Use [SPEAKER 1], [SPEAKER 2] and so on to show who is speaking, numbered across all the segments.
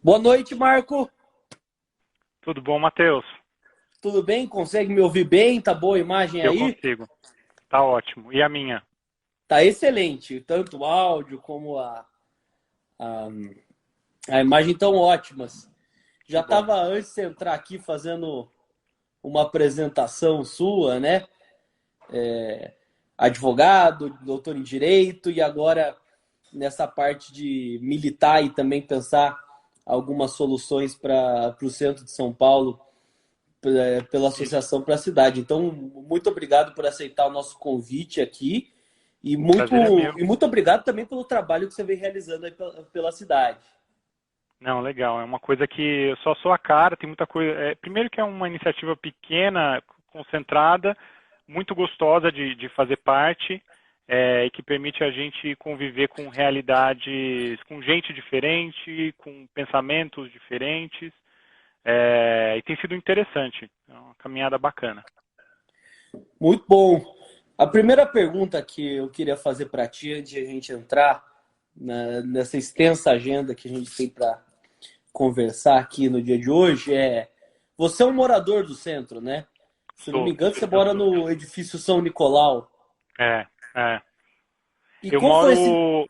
[SPEAKER 1] Boa noite, Marco.
[SPEAKER 2] Tudo bom, Matheus?
[SPEAKER 1] Tudo bem? Consegue me ouvir bem? Tá boa a imagem
[SPEAKER 2] Eu
[SPEAKER 1] aí?
[SPEAKER 2] consigo. Tá ótimo. E a minha?
[SPEAKER 1] Tá excelente. Tanto o áudio como a, a imagem estão ótimas. Já
[SPEAKER 2] Que bom.
[SPEAKER 1] estava antes de entrar aqui fazendo uma apresentação sua, né? Advogado, doutor em Direito e agora nessa parte de militar e também pensar algumas soluções para o centro de São Paulo pela
[SPEAKER 2] Isso.
[SPEAKER 1] associação para a cidade. Então, muito obrigado por aceitar o nosso convite aqui e muito,
[SPEAKER 2] Prazer é meu.
[SPEAKER 1] e muito obrigado também pelo trabalho que você vem realizando aí pela cidade.
[SPEAKER 2] Não, legal. É uma coisa que eu só sou a cara, tem muita coisa. Primeiro que é uma iniciativa pequena, concentrada, muito gostosa de fazer parte, e que permite a gente conviver com realidades, com gente diferente, com pensamentos diferentes. E tem sido interessante. É uma caminhada bacana.
[SPEAKER 1] Muito bom. A primeira pergunta que eu queria fazer para ti, antes de a gente entrar nessa extensa agenda que a gente tem para conversar aqui no dia de hoje, você é um morador do centro, né? Se não me
[SPEAKER 2] Sou.
[SPEAKER 1] engano, você
[SPEAKER 2] Eu
[SPEAKER 1] mora
[SPEAKER 2] sou.
[SPEAKER 1] no edifício São Nicolau.
[SPEAKER 2] É, é.
[SPEAKER 1] E
[SPEAKER 2] Eu
[SPEAKER 1] qual foi esse...
[SPEAKER 2] moro.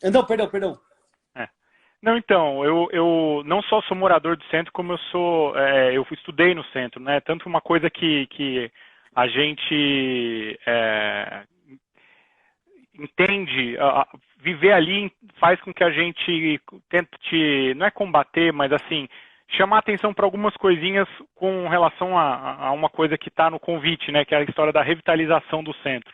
[SPEAKER 1] Não, perdão.
[SPEAKER 2] É. Não, então, eu não só sou morador do centro, como eu estudei no centro, né? Tanto uma coisa que a gente entende, viver ali faz com que a gente tente, não é combater, mas assim, chamar atenção para algumas coisinhas com relação a uma coisa que está no convite, né? Que é a história da revitalização do centro.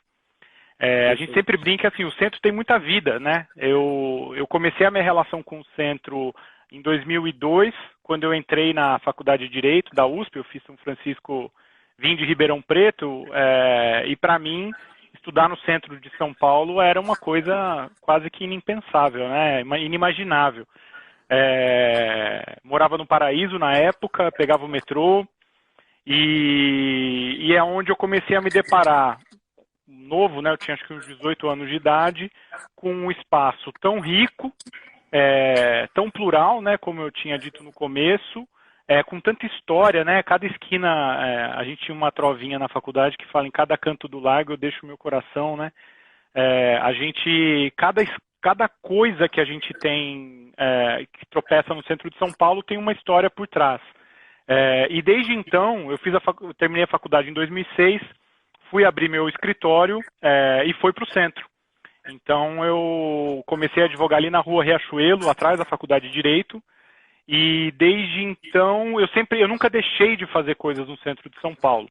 [SPEAKER 2] A gente
[SPEAKER 1] Perfeito.
[SPEAKER 2] sempre brinca assim, o centro tem muita vida, né? Eu comecei a minha relação com o centro em 2002, quando eu entrei na Faculdade de Direito da USP, eu fiz São Francisco, vim de Ribeirão Preto, e para mim, estudar no centro de São Paulo era uma coisa quase que inimpensável, né? Inimaginável. Morava no Paraíso na época, pegava o metrô, e é onde eu comecei a me deparar novo, né? Eu tinha acho que uns 18 anos de idade, com um espaço tão rico, tão plural, né? Como eu tinha dito no começo, com tanta história, né? Cada esquina, a gente tinha uma trovinha na faculdade que fala em cada canto do largo eu deixo o meu coração, né? A gente, cada coisa que a gente tem, que tropeça no centro de São Paulo tem uma história por trás. E desde então, eu terminei a faculdade em 2006, fui abrir meu escritório e fui para o centro. Então eu comecei a advogar ali na rua Riachuelo, atrás da faculdade de Direito, e desde então eu nunca deixei de fazer coisas no centro de São Paulo.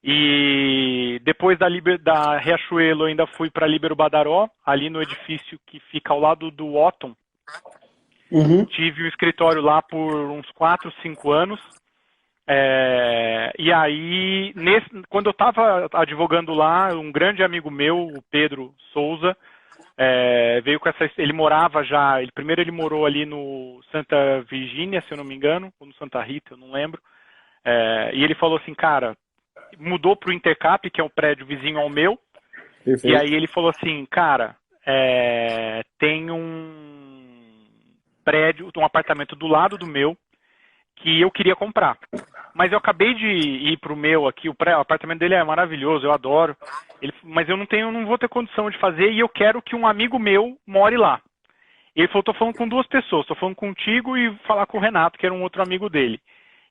[SPEAKER 2] E depois da Riachuelo eu ainda fui para Líbero Badaró, ali no edifício que fica ao lado do Otton.
[SPEAKER 1] Uhum.
[SPEAKER 2] Tive um escritório lá por uns 4, 5 anos. E aí, quando eu estava advogando lá, um grande amigo meu, o Pedro Souza, veio com essa. Ele morava já. Primeiro ele morou ali no Santa Virgínia, se eu não me engano, ou no Santa Rita, eu não lembro. E ele falou assim, cara, mudou para o Intercap, que é um prédio vizinho ao meu. E aí
[SPEAKER 1] Perfeito.
[SPEAKER 2] ele falou assim, cara, tem um prédio, um apartamento do lado do meu que eu queria comprar. Mas eu acabei de ir pro meu aqui, o apartamento dele é maravilhoso, eu adoro. Mas eu não vou ter condição de fazer e eu quero que um amigo meu more lá. E ele falou, tô falando com duas pessoas, tô falando contigo e falar com o Renato, que era um outro amigo dele.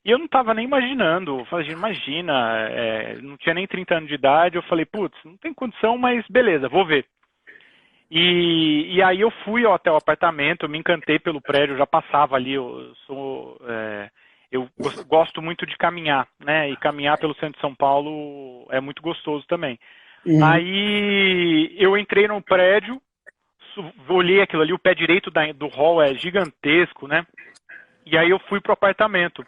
[SPEAKER 2] E eu não estava nem imaginando, eu falei, imagina, não tinha nem 30 anos de idade, eu falei, putz, não tem condição, mas beleza, vou ver. E aí eu fui até o apartamento, eu me encantei pelo prédio, eu já passava ali, eu gosto muito de caminhar, né? E caminhar pelo centro de São Paulo é muito gostoso também.
[SPEAKER 1] Uhum.
[SPEAKER 2] Aí eu entrei no prédio, olhei aquilo ali, o pé direito do hall é gigantesco, né? E aí eu fui pro apartamento.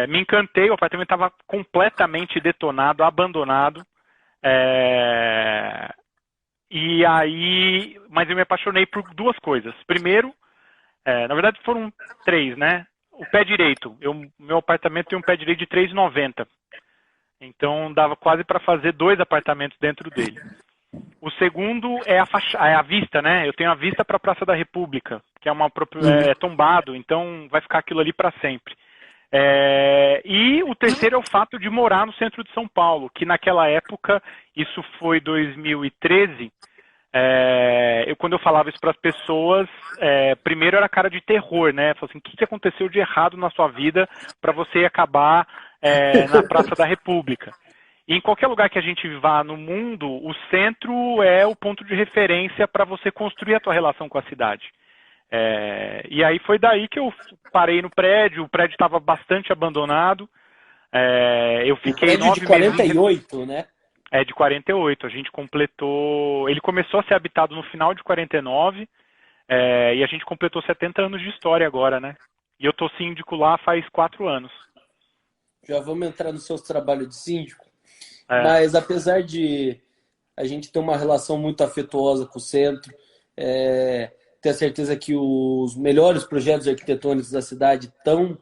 [SPEAKER 2] Me encantei, o apartamento estava completamente detonado, abandonado. E aí, mas eu me apaixonei por duas coisas. Primeiro, na verdade foram três, né? O pé direito. Meu apartamento tem um pé direito de 3,90. Então dava quase para fazer 2 apartamentos dentro dele. O segundo é a vista, né? Eu tenho a vista para a Praça da República, que é tombado, então vai ficar aquilo ali para sempre. E o terceiro é o fato de morar no centro de São Paulo, que naquela época, isso foi 2013, quando eu falava isso para as pessoas, primeiro era cara de terror, né? Falei assim, o que aconteceu de errado na sua vida para você acabar na Praça da República? E em qualquer lugar que a gente vá no mundo, o centro é o ponto de referência para você construir a tua relação com a cidade. E aí foi daí que eu parei no prédio, o prédio estava bastante abandonado. Eu fiquei 9 meses...
[SPEAKER 1] de 48, né?
[SPEAKER 2] De 48. A gente completou... Ele começou a ser habitado no final de 49, e a gente completou 70 anos de história agora, né? E eu tô síndico lá faz 4 anos.
[SPEAKER 1] Já vamos entrar nos seus trabalhos de síndico. Mas apesar de a gente ter uma relação muito afetuosa com o centro, ter a certeza que os melhores projetos arquitetônicos da cidade estão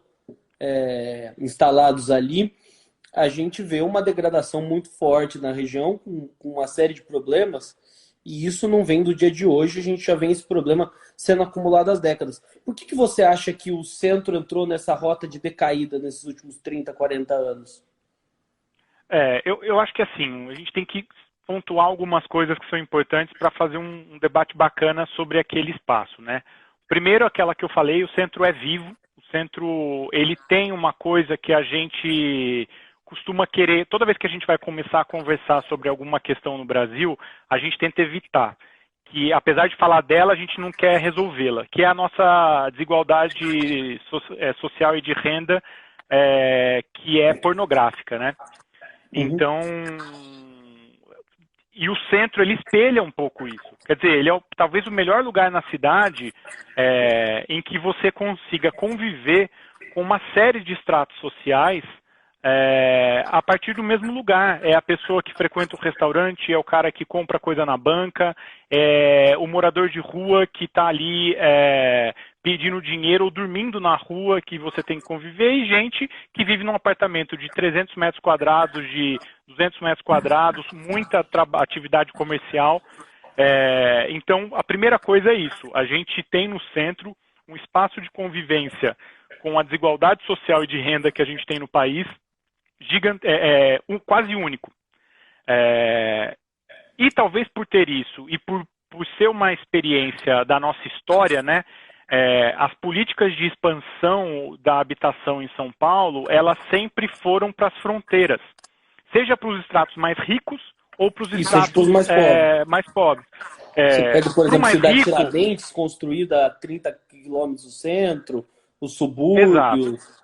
[SPEAKER 1] instalados ali, a gente vê uma degradação muito forte na região, com uma série de problemas, e isso não vem do dia de hoje, a gente já vê esse problema sendo acumulado há décadas. Por que você acha que o centro entrou nessa rota de decaída nesses últimos 30, 40 anos?
[SPEAKER 2] Eu acho que assim, a gente tem que pontuar algumas coisas que são importantes para fazer um debate bacana sobre aquele espaço, né? Primeiro, aquela que eu falei, o centro é vivo, o centro ele tem uma coisa que a gente costuma querer, toda vez que a gente vai começar a conversar sobre alguma questão no Brasil, a gente tenta evitar, que apesar de falar dela, a gente não quer resolvê-la, que é a nossa desigualdade social e de renda, que é pornográfica, né? Então, e o centro, ele espelha um pouco isso. Quer dizer, ele é talvez o melhor lugar na cidade em que você consiga conviver com uma série de estratos sociais a partir do mesmo lugar. É a pessoa que frequenta o restaurante, é o cara que compra coisa na banca, é o morador de rua que está ali pedindo dinheiro ou dormindo na rua, que você tem que conviver, e gente que vive num apartamento de 300 metros quadrados, de 200 metros quadrados, muita atividade comercial. Então, a primeira coisa é isso. A gente tem no centro um espaço de convivência com a desigualdade social e de renda que a gente tem no país, quase único. E talvez por ter isso e por ser uma experiência da nossa história, né, as políticas de expansão da habitação em São Paulo, elas sempre foram para as fronteiras, seja para os estratos mais ricos ou para os estratos mais pobres.
[SPEAKER 1] Você pega, por exemplo, a cidade de Tiradentes, construída a 30 quilômetros do centro, os subúrbios.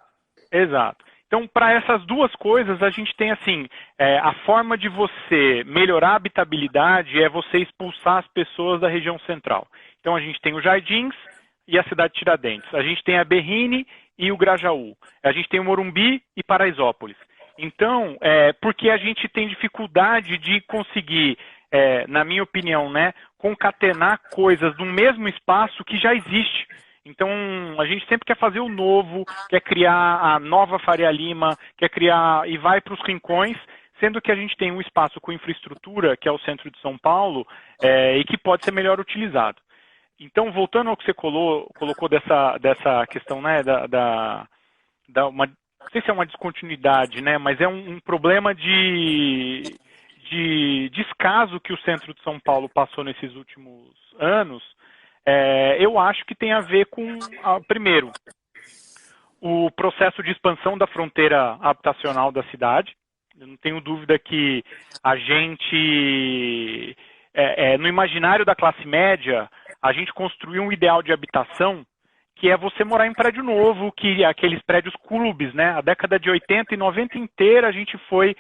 [SPEAKER 2] Exato. Então, para essas duas coisas, a gente tem assim, a forma de você melhorar a habitabilidade é você expulsar as pessoas da região central. Então, a gente tem os Jardins e a cidade de Tiradentes. A gente tem a Berrini e o Grajaú. A gente tem o Morumbi e Paraisópolis. Então, porque a gente tem dificuldade de conseguir, na minha opinião, né, concatenar coisas no mesmo espaço que já existe. Então, a gente sempre quer fazer o novo, quer criar a nova Faria Lima, quer criar e vai para os rincões, sendo que a gente tem um espaço com infraestrutura, que é o centro de São Paulo, e que pode ser melhor utilizado. Então, voltando ao que você colocou dessa questão, né, não sei se é uma descontinuidade, né, mas é um problema de descaso que o centro de São Paulo passou nesses últimos anos. Eu acho que tem a ver com, primeiro, o processo de expansão da fronteira habitacional da cidade. Eu não tenho dúvida que a gente, no imaginário da classe média, a gente construiu um ideal de habitação que é você morar em prédio novo, que aqueles prédios clubes, né? A década de 80 e 90 inteira a gente foi...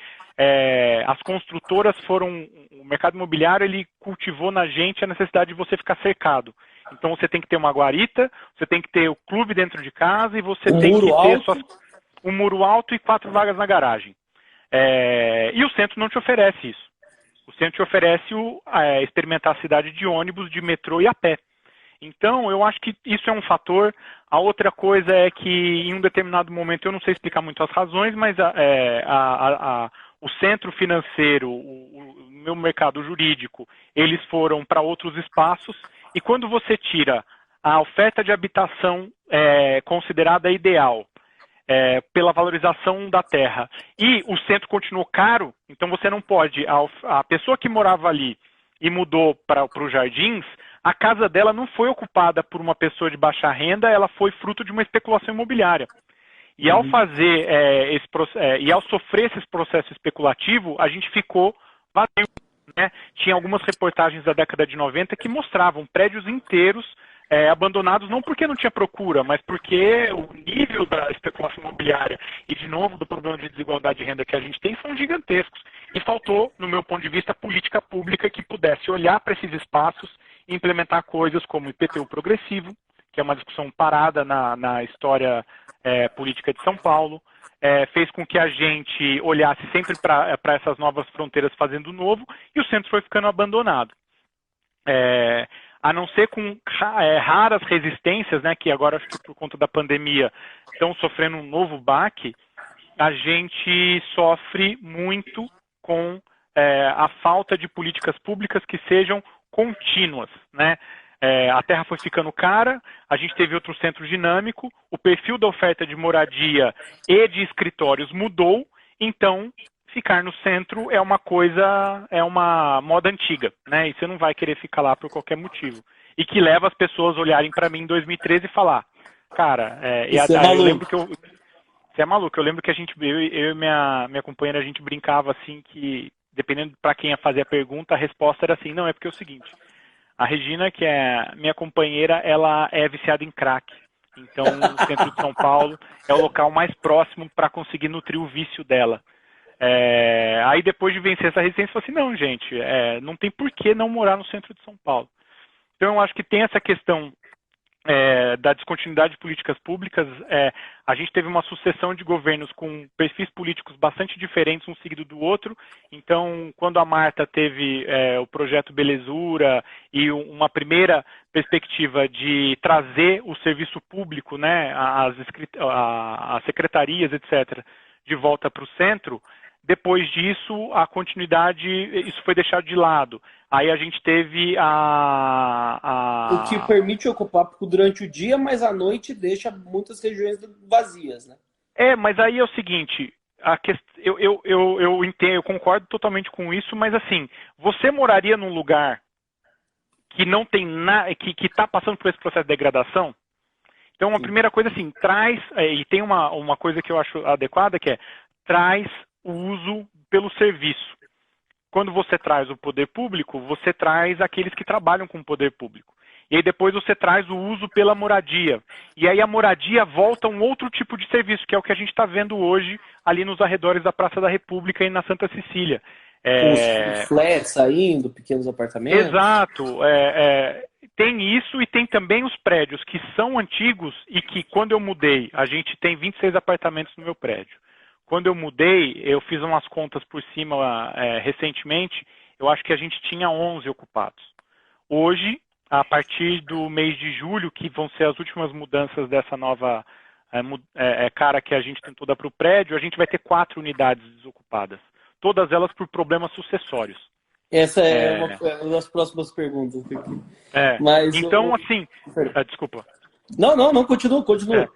[SPEAKER 2] as construtoras o mercado imobiliário, ele cultivou na gente a necessidade de você ficar cercado. Então você tem que ter uma guarita, você tem que ter o clube dentro de casa e você tem que ter um muro alto e 4 vagas na garagem. E o centro não te oferece isso. O centro te oferece experimentar a cidade de ônibus, de metrô e a pé. Então, eu acho que isso é um fator. A outra coisa é que, em um determinado momento, eu não sei explicar muito as razões, mas o centro financeiro, o meu mercado jurídico, eles foram para outros espaços. E quando você tira a oferta de habitação considerada ideal, pela valorização da terra, e o centro continuou caro, então você não pode, a pessoa que morava ali e mudou para os Jardins, a casa dela não foi ocupada por uma pessoa de baixa renda, ela foi fruto de uma especulação imobiliária. E ao fazer e ao sofrer esse processo especulativo, a gente ficou vazio, né? Tinha algumas reportagens da década de 90 que mostravam prédios inteiros abandonados, não porque não tinha procura, mas porque o nível da especulação imobiliária e, de novo, do problema de desigualdade de renda que a gente tem são gigantescos. E faltou, no meu ponto de vista, política pública que pudesse olhar para esses espaços e implementar coisas como IPTU progressivo, que é uma discussão parada na história política de São Paulo, fez com que a gente olhasse sempre para essas novas fronteiras fazendo novo, e o centro foi ficando abandonado. A não ser com raras resistências, né, que agora, acho que por conta da pandemia, estão sofrendo um novo baque, a gente sofre muito com a falta de políticas públicas que sejam contínuas, né? A terra foi ficando cara, a gente teve outro centro dinâmico, o perfil da oferta de moradia e de escritórios mudou, então ficar no centro é uma moda antiga, né? E você não vai querer ficar lá por qualquer motivo. E que leva as pessoas a olharem para mim em 2013 e falar, cara, eu lembro que você é maluco, eu lembro que eu e minha companheira, a gente brincava assim que, dependendo para quem ia fazer a pergunta, a resposta era assim, não, é porque é o seguinte, a Regina, que é minha companheira, ela é viciada em crack. Então, o centro de São Paulo é o local mais próximo para conseguir nutrir o vício dela. Aí, depois de vencer essa resistência, eu falei assim, não, gente, não tem por que não morar no centro de São Paulo. Então, eu acho que tem essa questão da descontinuidade de políticas públicas. A gente teve uma sucessão de governos com perfis políticos bastante diferentes, um seguido do outro. Então, quando a Marta teve o projeto Belezura e uma primeira perspectiva de trazer o serviço público, né, as secretarias, etc., de volta para o centro, depois disso, a continuidade, isso foi deixado de lado. Aí a gente teve
[SPEAKER 1] O que permite ocupar durante o dia, mas à noite deixa muitas regiões vazias, né?
[SPEAKER 2] Mas aí é o seguinte, eu entendo, eu concordo totalmente com isso, mas assim, você moraria num lugar que não tem nada, que está passando por esse processo de degradação? Então, a primeira coisa assim, traz, e tem uma coisa que eu acho adequada, que traz o uso pelo serviço. Quando você traz o poder público, você traz aqueles que trabalham com o poder público. E aí depois você traz o uso pela moradia. E aí a moradia volta a um outro tipo de serviço, que é o que a gente está vendo hoje ali nos arredores da Praça da República e na Santa Cecília.
[SPEAKER 1] Os flats saindo, pequenos apartamentos.
[SPEAKER 2] Exato. Tem isso e tem também os prédios que são antigos e que quando eu mudei, a gente tem 26 apartamentos no meu prédio. Quando eu mudei, eu fiz umas contas por cima recentemente, eu acho que a gente tinha 11 ocupados. Hoje, a partir do mês de julho, que vão ser as últimas mudanças dessa nova cara que a gente tentou dar para o prédio, a gente vai ter 4 unidades desocupadas. Todas elas por problemas sucessórios.
[SPEAKER 1] Essa é uma das próximas perguntas.
[SPEAKER 2] Mas, então, assim... desculpa.
[SPEAKER 1] Não, continua.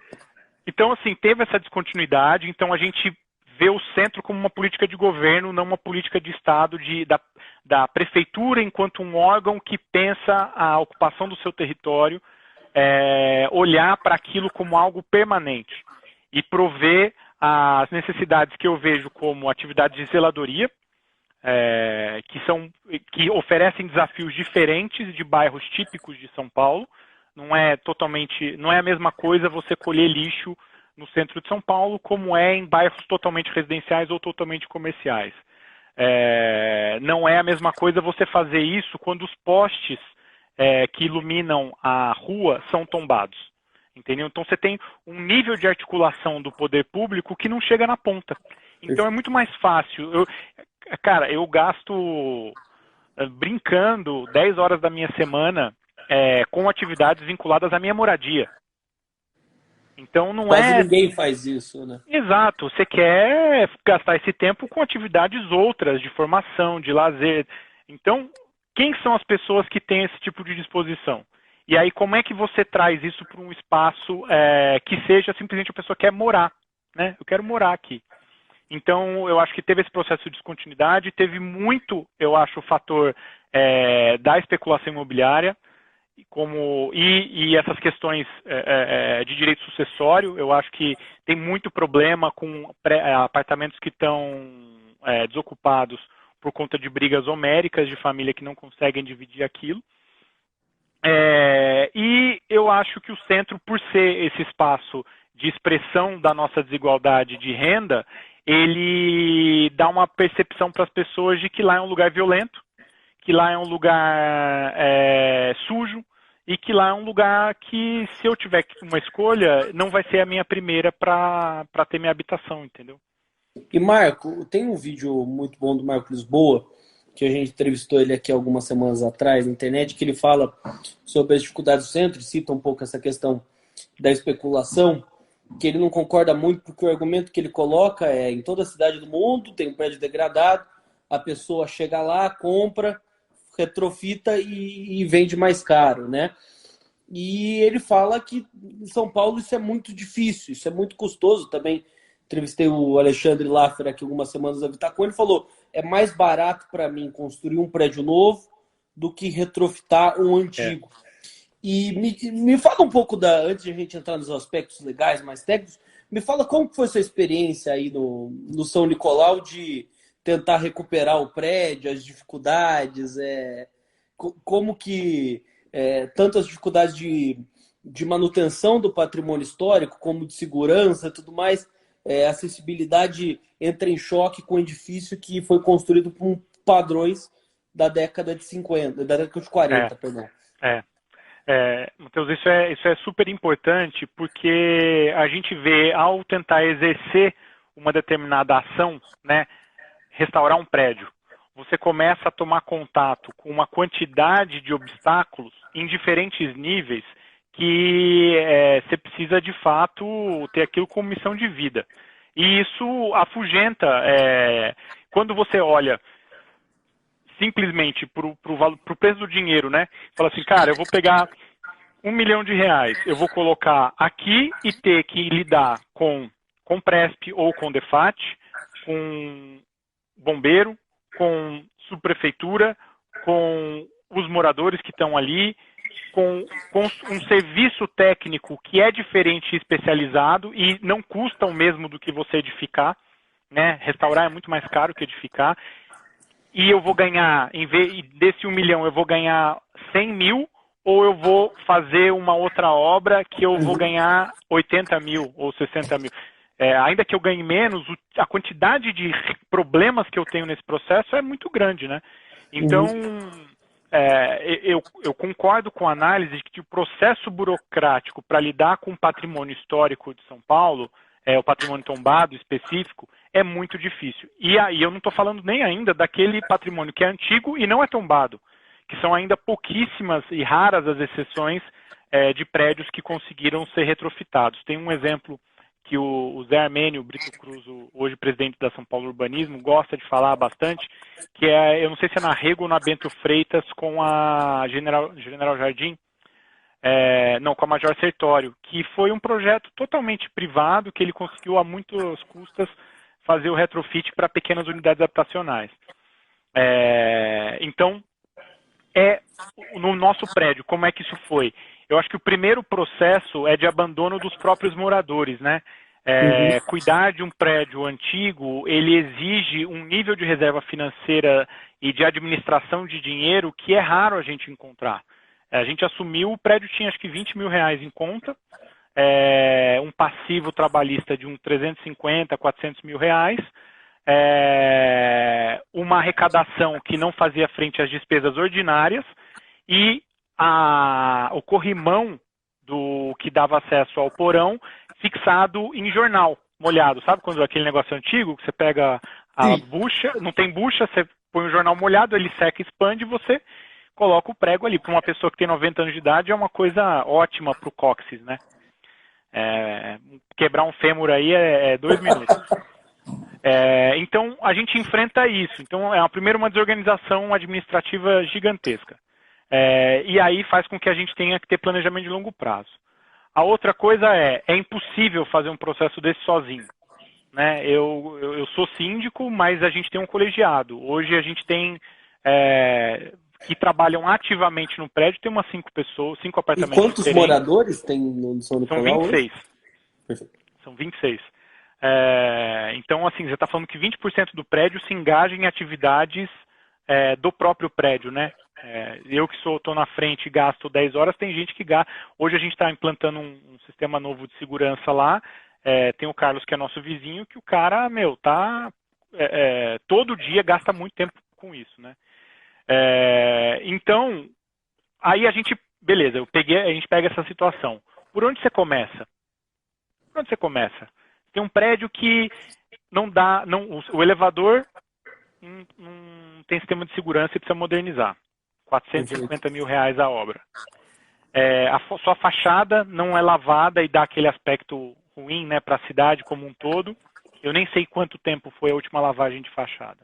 [SPEAKER 2] Então, assim, teve essa descontinuidade, então a gente vê o centro como uma política de governo, não uma política de Estado, da prefeitura enquanto um órgão que pensa a ocupação do seu território, olhar para aquilo como algo permanente e prover as necessidades que eu vejo como atividades de zeladoria, que oferecem desafios diferentes de bairros típicos de São Paulo. Não é a mesma coisa você colher lixo no centro de São Paulo, como é em bairros totalmente residenciais ou totalmente comerciais. Não é a mesma coisa você fazer isso quando os postes que iluminam a rua são tombados. Entendeu? Então você tem um nível de articulação do poder público que não chega na ponta. Então é muito mais fácil. Eu gasto, brincando, 10 horas da minha semana com atividades vinculadas à minha moradia. Então não
[SPEAKER 1] Quase ninguém faz isso, né?
[SPEAKER 2] Exato. Você quer gastar esse tempo com atividades outras, de formação, de lazer. Então, quem são as pessoas que têm esse tipo de disposição? E aí, como é que você traz isso para um espaço que seja simplesmente a pessoa quer morar, né? Eu quero morar aqui. Então, eu acho que teve esse processo de descontinuidade, teve muito, eu acho, o fator da especulação imobiliária, e essas questões de direito sucessório. Eu acho que tem muito problema com apartamentos que estão desocupados por conta de brigas homéricas de família que não conseguem dividir aquilo. E eu acho que o centro, por ser esse espaço de expressão da nossa desigualdade de renda, ele dá uma percepção para as pessoas de que lá é um lugar violento, que lá é um lugar sujo, e que lá é um lugar que, se eu tiver uma escolha, não vai ser a minha primeira para ter minha habitação, entendeu?
[SPEAKER 1] E Marco, tem um vídeo muito bom do Marco Lisboa, que a gente entrevistou ele aqui algumas semanas atrás na internet, que ele fala sobre as dificuldades do centro, cita um pouco essa questão da especulação, que ele não concorda muito, porque o argumento que ele coloca é: em toda cidade do mundo tem um prédio degradado, a pessoa chega lá, compra, retrofita e vende mais caro, né? E ele fala que em São Paulo isso é muito difícil, isso é muito custoso. Também entrevistei o Alexandre Laffer aqui algumas semanas da Vitacom, ele falou: é mais barato para mim construir um prédio novo do que retrofitar um antigo. E me fala um pouco antes de a gente entrar nos aspectos legais mais técnicos, me fala como foi sua experiência aí no São Nicolau de tentar recuperar o prédio, as dificuldades, como que tanto as dificuldades de manutenção do patrimônio histórico, como de segurança e tudo mais, acessibilidade entra em choque com o edifício que foi construído por padrões da década de 50, da década de 40, perdão.
[SPEAKER 2] Matheus, isso é super importante, porque a gente vê, ao tentar exercer uma determinada ação, né, restaurar um prédio, você começa a tomar contato com uma quantidade de obstáculos em diferentes níveis que você precisa, de fato, ter aquilo como missão de vida. E isso afugenta, quando você olha simplesmente para o preço do dinheiro, né? Fala assim, cara, eu vou pegar R$1 milhão, eu vou colocar aqui e ter que lidar com Compresp ou com Defat, com bombeiro, com subprefeitura, com os moradores que estão ali, com um serviço técnico que é diferente e especializado e não custa o mesmo do que você edificar, né? Restaurar é muito mais caro que edificar. E eu vou ganhar, em vez desse 1 milhão, eu vou ganhar 100 mil, ou eu vou fazer uma outra obra que eu vou ganhar 80 mil ou 60 mil. Ainda que eu ganhe menos, a quantidade de problemas que eu tenho nesse processo é muito grande, né? Então, eu concordo com a análise de que o processo burocrático para lidar com o patrimônio histórico de São Paulo, o patrimônio tombado específico, é muito difícil. E aí eu não estou falando nem ainda daquele patrimônio que é antigo e não é tombado, que são ainda pouquíssimas e raras as exceções de prédios que conseguiram ser retrofitados. Tem um exemplo que o Zé Armênio Brito Cruz, hoje presidente da São Paulo Urbanismo, gosta de falar bastante, que eu não sei se é na Rego ou na Bento Freitas, com a General Jardim, não, com a Major Sertório, que foi um projeto totalmente privado, que ele conseguiu a muitas custas fazer o retrofit para pequenas unidades habitacionais. Então, no nosso prédio, como é que isso foi? Eu acho que o primeiro processo é de abandono dos próprios moradores, né? Cuidar de um prédio antigo, ele exige um nível de reserva financeira e de administração de dinheiro que é raro a gente encontrar. A gente assumiu, o prédio tinha acho que R$20 mil em conta, um passivo trabalhista de uns 350, R$400 mil, uma arrecadação que não fazia frente às despesas ordinárias e o corrimão que dava acesso ao porão fixado em jornal molhado. Sabe quando aquele negócio antigo que você pega a bucha, não tem bucha, você põe o jornal molhado, ele seca, expande e você coloca o prego ali. Para uma pessoa que tem 90 anos de idade é uma coisa ótima para o cóccix, né? Quebrar um fêmur aí é 2 minutos. Então, a gente enfrenta isso. Então, primeiro uma desorganização administrativa gigantesca. E aí faz com que a gente tenha que ter planejamento de longo prazo. A outra coisa é impossível fazer um processo desse sozinho. Né? Eu sou síndico, mas a gente tem um colegiado. Hoje a gente tem que trabalham ativamente no prédio, tem umas 5 pessoas, 5
[SPEAKER 1] E
[SPEAKER 2] apartamentos
[SPEAKER 1] quantos
[SPEAKER 2] diferentes.
[SPEAKER 1] moradores tem no São
[SPEAKER 2] São
[SPEAKER 1] Nicolau
[SPEAKER 2] 26.
[SPEAKER 1] hoje? Perfeito.
[SPEAKER 2] São 26. Então, assim, você está falando que 20% do prédio se engaja em atividades do próprio prédio, né? Eu que estou na frente e gasto 10 horas, tem gente que gasta. Hoje a gente está implantando um sistema novo de segurança lá. Tem o Carlos, que é nosso vizinho, que o cara, todo dia gasta muito tempo com isso, né? Então, aí beleza, a gente pega essa situação. Por onde você começa? Tem um prédio que o elevador não tem sistema de segurança e precisa modernizar. R$450 mil a obra. Sua fachada não é lavada e dá aquele aspecto ruim, né, para a cidade como um todo. Eu nem sei quanto tempo foi a última lavagem de fachada.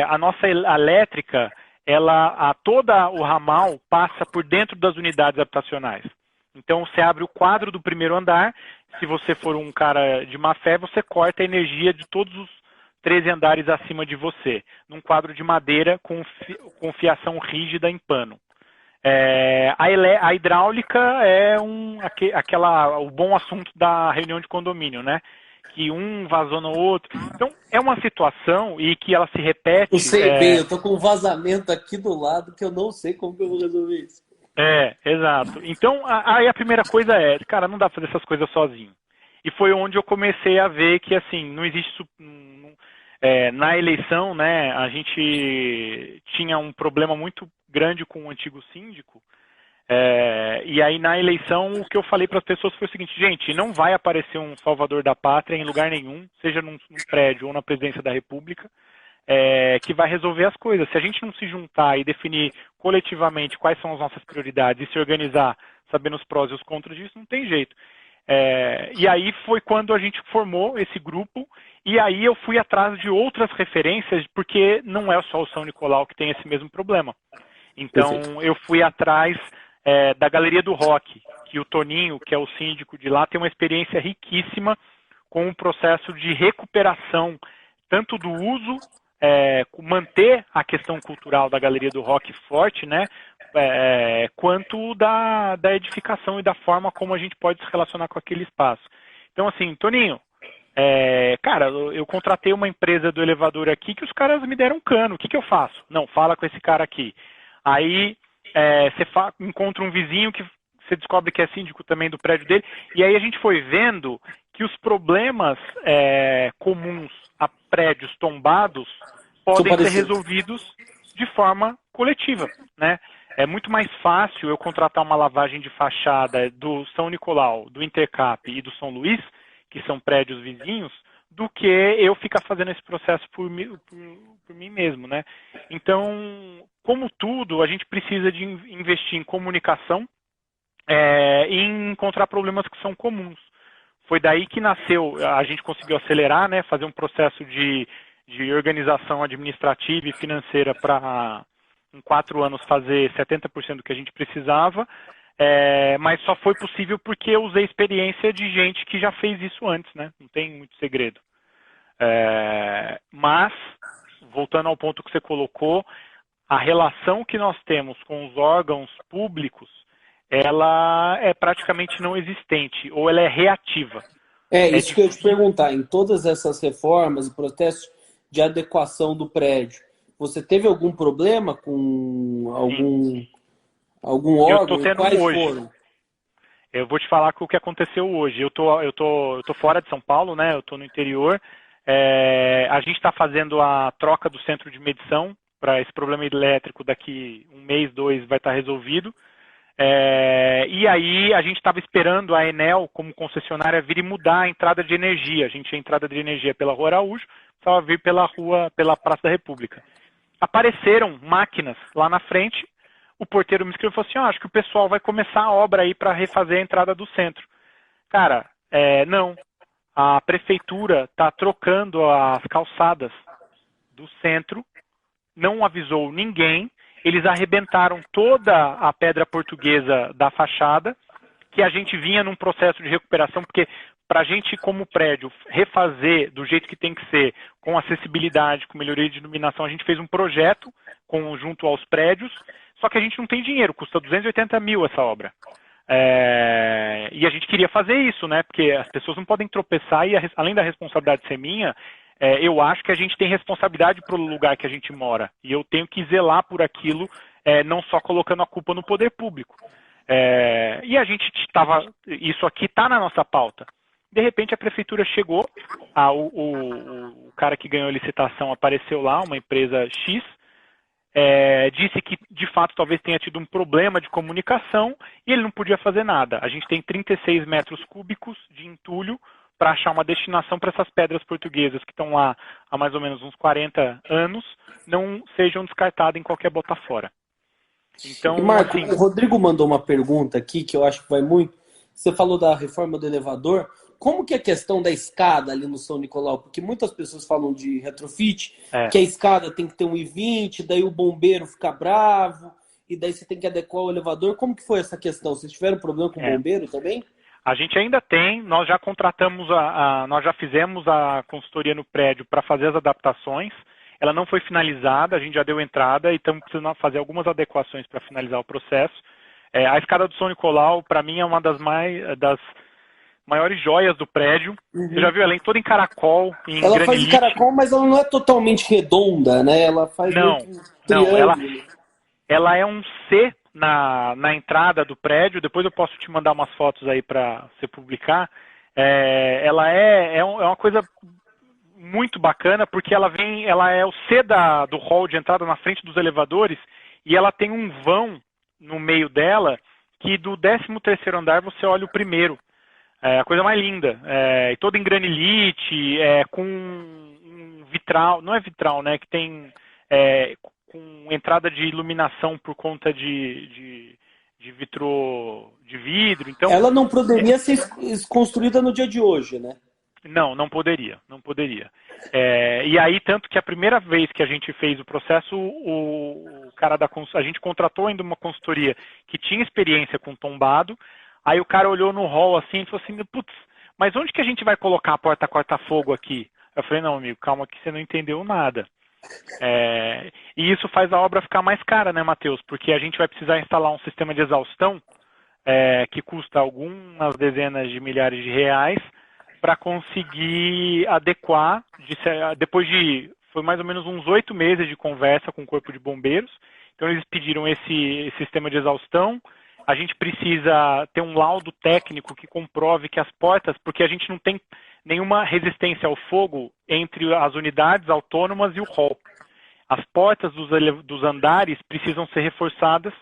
[SPEAKER 2] A nossa elétrica, todo o ramal passa por dentro das unidades habitacionais. Então, você abre o quadro do primeiro andar. Se você for um cara de má fé, você corta a energia de todos os 13 andares acima de você, num quadro de madeira com fiação rígida em pano. A hidráulica é o bom assunto da reunião de condomínio, né? Que um vazou no outro. Então, é uma situação e que ela se repete.
[SPEAKER 1] Eu sei bem, eu tô com um vazamento aqui do lado que eu não sei como que eu vou resolver isso.
[SPEAKER 2] Exato. Então, aí a primeira coisa cara, não dá pra fazer essas coisas sozinho. E foi onde eu comecei a ver que, assim, não existe... na eleição, né, a gente tinha um problema muito grande com o antigo síndico. E aí, na eleição, o que eu falei para as pessoas foi o seguinte: gente, não vai aparecer um salvador da pátria em lugar nenhum, seja num prédio ou na presidência da República, que vai resolver as coisas. Se a gente não se juntar e definir coletivamente quais são as nossas prioridades e se organizar sabendo os prós e os contras disso, não tem jeito. E aí foi quando a gente formou esse grupo, e aí eu fui atrás de outras referências, porque não é só o São Nicolau que tem esse mesmo problema. Então, eu fui atrás da Galeria do Rock, que o Toninho, que é o síndico de lá, tem uma experiência riquíssima com o processo de recuperação, tanto do uso, manter a questão cultural da Galeria do Rock forte, né, quanto da edificação e da forma como a gente pode se relacionar com aquele espaço. Então, assim, Toninho, cara, eu contratei uma empresa do elevador aqui que os caras me deram um cano. O que eu faço? Não, fala com esse cara aqui. Aí você encontra um vizinho que você descobre que é síndico também do prédio dele. E aí a gente foi vendo que os problemas comuns a prédios tombados podem ser resolvidos de forma coletiva, né? É muito mais fácil eu contratar uma lavagem de fachada do São Nicolau, do Intercap e do São Luís, que são prédios vizinhos, do que eu ficar fazendo esse processo por mim mesmo, né? Então, como tudo, a gente precisa de investir em comunicação e em encontrar problemas que são comuns. Foi daí que nasceu, a gente conseguiu acelerar, né? Fazer um processo de organização administrativa e financeira para, em 4 anos, fazer 70% do que a gente precisava. Mas só foi possível porque eu usei experiência de gente que já fez isso antes, né? Não tem muito segredo. Mas, voltando ao ponto que você colocou, a relação que nós temos com os órgãos públicos, ela é praticamente não existente, ou ela é reativa.
[SPEAKER 1] Isso que eu ia te perguntar. Em todas essas reformas e processos de adequação do prédio, você teve algum problema com algum órgão? E quais foram?
[SPEAKER 2] Eu vou te falar o que aconteceu hoje. Eu tô fora de São Paulo, né? Eu tô no interior. A gente está fazendo a troca do centro de medição para esse problema elétrico. Daqui 1 mês, 2 vai estar resolvido. E aí a gente estava esperando a Enel, como concessionária, vir e mudar a entrada de energia. A gente tinha entrada de energia pela Rua Araújo, precisava vir pela Praça da República. Apareceram máquinas lá na frente. O porteiro me escreveu e falou assim: acho que o pessoal vai começar a obra aí para refazer a entrada do centro. Cara, não. A prefeitura está trocando as calçadas do centro, não avisou ninguém eles arrebentaram toda a pedra portuguesa da fachada, que a gente vinha num processo de recuperação, porque para a gente, como prédio, refazer do jeito que tem que ser, com acessibilidade, com melhoria de iluminação, a gente fez um projeto junto aos prédios, só que a gente não tem dinheiro, custa 280 mil essa obra. E a gente queria fazer isso, né? Porque as pessoas não podem tropeçar e, além da responsabilidade ser minha, eu acho que a gente tem responsabilidade para o lugar que a gente mora. E eu tenho que zelar por aquilo, não só colocando a culpa no poder público. E a gente isso aqui está na nossa pauta. De repente a prefeitura chegou, o cara que ganhou a licitação apareceu lá, uma empresa X, disse que de fato talvez tenha tido um problema de comunicação e ele não podia fazer nada. A gente tem 36 metros cúbicos de entulho para achar uma destinação para essas pedras portuguesas que estão lá há mais ou menos uns 40 anos, não sejam descartadas em qualquer bota fora. Então,
[SPEAKER 1] e Marco,
[SPEAKER 2] assim,
[SPEAKER 1] o Rodrigo mandou uma pergunta aqui que eu acho que vai muito. Você falou da reforma do elevador. Como que é a questão da escada ali no São Nicolau? Porque muitas pessoas falam de retrofit, que a escada tem que ter um I20, daí o bombeiro fica bravo, e daí você tem que adequar o elevador. Como que foi essa questão? Vocês tiveram problema com o bombeiro também?
[SPEAKER 2] A gente ainda tem, nós já contratamos, nós já fizemos a consultoria no prédio para fazer as adaptações. Ela não foi finalizada, a gente já deu entrada e estamos precisando fazer algumas adequações para finalizar o processo. A escada do São Nicolau, para mim, é uma das maiores joias do prédio. Você já viu ela toda em caracol, em
[SPEAKER 1] ela
[SPEAKER 2] granilite.
[SPEAKER 1] faz em caracol, mas ela não é totalmente redonda, né? Ela faz
[SPEAKER 2] não, ela é um C na entrada do prédio. Depois eu posso te mandar umas fotos aí para você publicar. Ela é uma coisa muito bacana, porque ela é o C do hall de entrada na frente dos elevadores, e ela tem um vão no meio dela, que do 13º andar você olha o primeiro. A coisa mais linda. Toda em granilite, com um vitral, não é vitral, né? Que tem com entrada de iluminação por conta de vidro. Então,
[SPEAKER 1] ela não poderia ser construída no dia de hoje, né?
[SPEAKER 2] Não poderia, não poderia. E aí, tanto que a primeira vez que a gente fez o processo, o cara a gente contratou ainda uma consultoria que tinha experiência com tombado. Aí o cara olhou no hall assim e falou assim, putz, mas onde que a gente vai colocar a porta corta-fogo aqui? Eu falei, não, amigo, calma que você não entendeu nada. E isso faz a obra ficar mais cara, né, Matheus? Porque a gente vai precisar instalar um sistema de exaustão que custa algumas dezenas de milhares de reais para conseguir adequar, depois foi mais ou menos uns 8 meses de conversa com o Corpo de Bombeiros. Então eles pediram esse sistema de exaustão. A gente precisa ter um laudo técnico que comprove que as portas, porque a gente não tem nenhuma resistência ao fogo entre as unidades autônomas e o hall. As portas dos andares precisam ser reforçadas.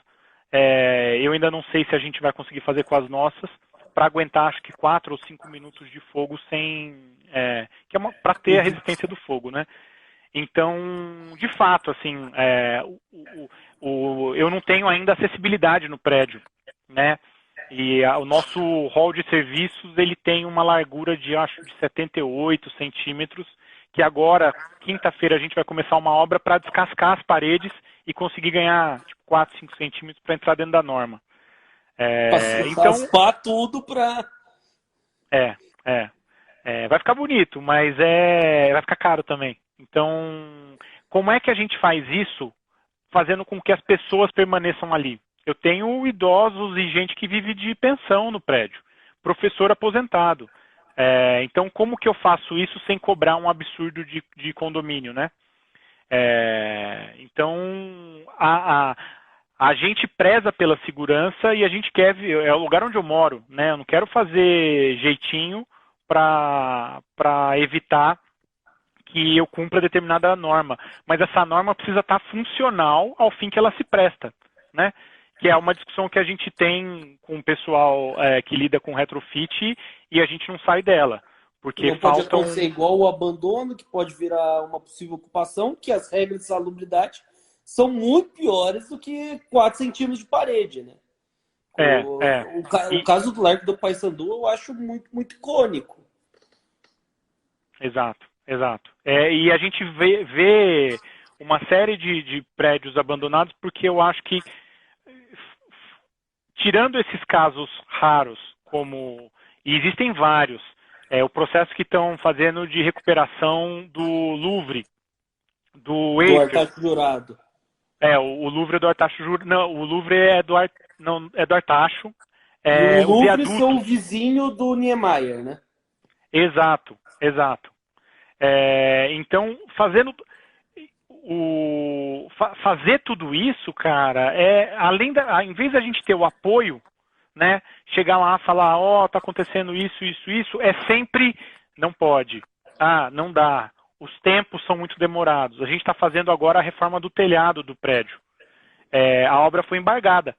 [SPEAKER 2] Eu ainda não sei se a gente vai conseguir fazer com as nossas, para aguentar acho que 4 ou 5 minutos de fogo para ter a resistência do fogo, né? Então, de fato, assim, eu não tenho ainda acessibilidade no prédio, né? E o nosso hall de serviços, ele tem uma largura de 78 centímetros, que agora, quinta-feira, a gente vai começar uma obra para descascar as paredes e conseguir ganhar 4, 5 centímetros para entrar dentro da norma.
[SPEAKER 1] Então, raspar tudo para...
[SPEAKER 2] vai ficar bonito, mas vai ficar caro também. Então, como é que a gente faz isso fazendo com que as pessoas permaneçam ali? Eu tenho idosos e gente que vive de pensão no prédio, professor aposentado. Então, como que eu faço isso sem cobrar um absurdo de condomínio, né? Então, a gente preza pela segurança e a gente quer... É o lugar onde eu moro, né? Eu não quero fazer jeitinho para evitar que eu cumpra determinada norma. Mas essa norma precisa estar funcional ao fim que ela se presta, né? Que é uma discussão que a gente tem com o pessoal que lida com retrofit e a gente não sai dela. Porque
[SPEAKER 1] não pode acontecer igual o abandono, que pode virar uma possível ocupação, que as regras de salubridade são muito piores do que 4 centímetros de parede, né? O caso do Largo do Paissandu eu acho muito, muito icônico.
[SPEAKER 2] Exato. E a gente vê uma série de prédios abandonados, porque eu acho que, tirando esses casos raros, e existem vários, o processo que estão fazendo de recuperação do Louvre, do
[SPEAKER 1] Do
[SPEAKER 2] Eiffel.
[SPEAKER 1] Artaxo Jurado.
[SPEAKER 2] O Louvre é do Artaxo Jurado. Não, o Louvre é do Artaxo.
[SPEAKER 1] E o Louvre
[SPEAKER 2] viadutos...
[SPEAKER 1] são o vizinho do Niemeyer, né?
[SPEAKER 2] Exato. Então, fazer tudo isso, cara, em vez da gente ter o apoio, né, chegar lá e falar, tá acontecendo isso, é sempre, não pode, não dá, os tempos são muito demorados. A gente está fazendo agora a reforma do telhado do prédio. A obra foi embargada,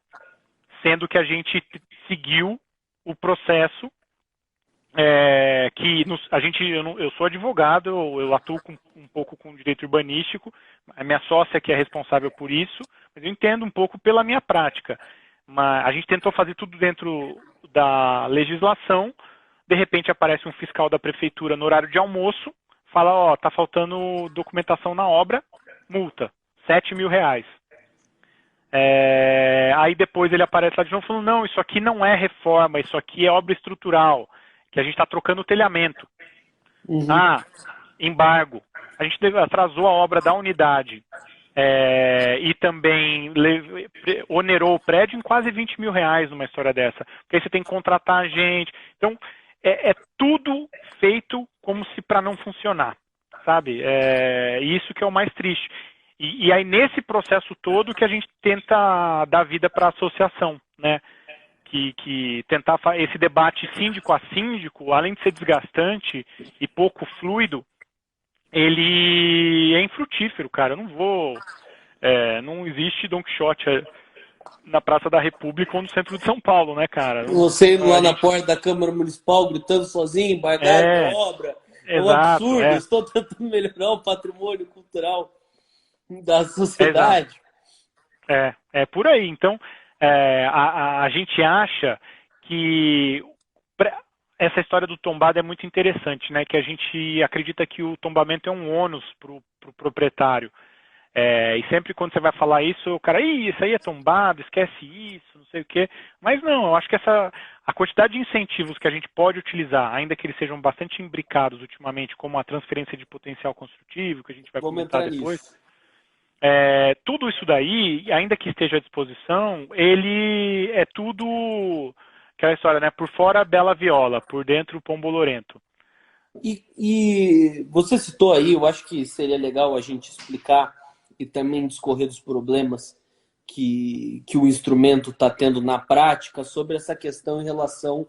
[SPEAKER 2] sendo que a gente seguiu o processo eu sou advogado, eu atuo um pouco com direito urbanístico, a minha sócia que é responsável por isso, mas eu entendo um pouco pela minha prática. Mas a gente tentou fazer tudo dentro da legislação, de repente aparece um fiscal da prefeitura no horário de almoço, fala, tá faltando documentação na obra, multa, R$7.000. Aí depois ele aparece lá de novo falando, não, isso aqui não é reforma, isso aqui é obra estrutural, que a gente está trocando o telhamento.
[SPEAKER 1] Uhum.
[SPEAKER 2] Embargo. A gente atrasou a obra da unidade e também onerou o prédio em quase R$20.000 numa história dessa. Porque aí você tem que contratar a gente. Então, é tudo feito como se para não funcionar, sabe? Isso que é o mais triste. E aí, nesse processo todo, que a gente tenta dar vida para a associação, né? Que tentar esse debate síndico a síndico, além de ser desgastante e pouco fluido, ele é infrutífero, cara. Eu não vou... não existe Don Quixote na Praça da República ou no centro de São Paulo, né, cara?
[SPEAKER 1] Você indo lá na porta da Câmara Municipal gritando sozinho, embargado na obra. É um absurdo. Estou tentando melhorar o patrimônio cultural da sociedade.
[SPEAKER 2] É por aí. Então, a gente acha que essa história do tombado é muito interessante, né? Que a gente acredita que o tombamento é um ônus para o proprietário. E sempre quando você vai falar isso, o cara, isso aí é tombado, esquece isso, não sei o quê. Mas não, eu acho que a quantidade de incentivos que a gente pode utilizar, ainda que eles sejam bastante imbricados ultimamente, como a transferência de potencial construtivo, que a gente vai comentar depois. Tudo isso daí, ainda que esteja à disposição, ele é tudo aquela história, né? Por fora, bela viola, por dentro, pombo bolorento.
[SPEAKER 1] E você citou aí, eu acho que seria legal a gente explicar e também discorrer dos problemas que o instrumento está tendo na prática sobre essa questão em relação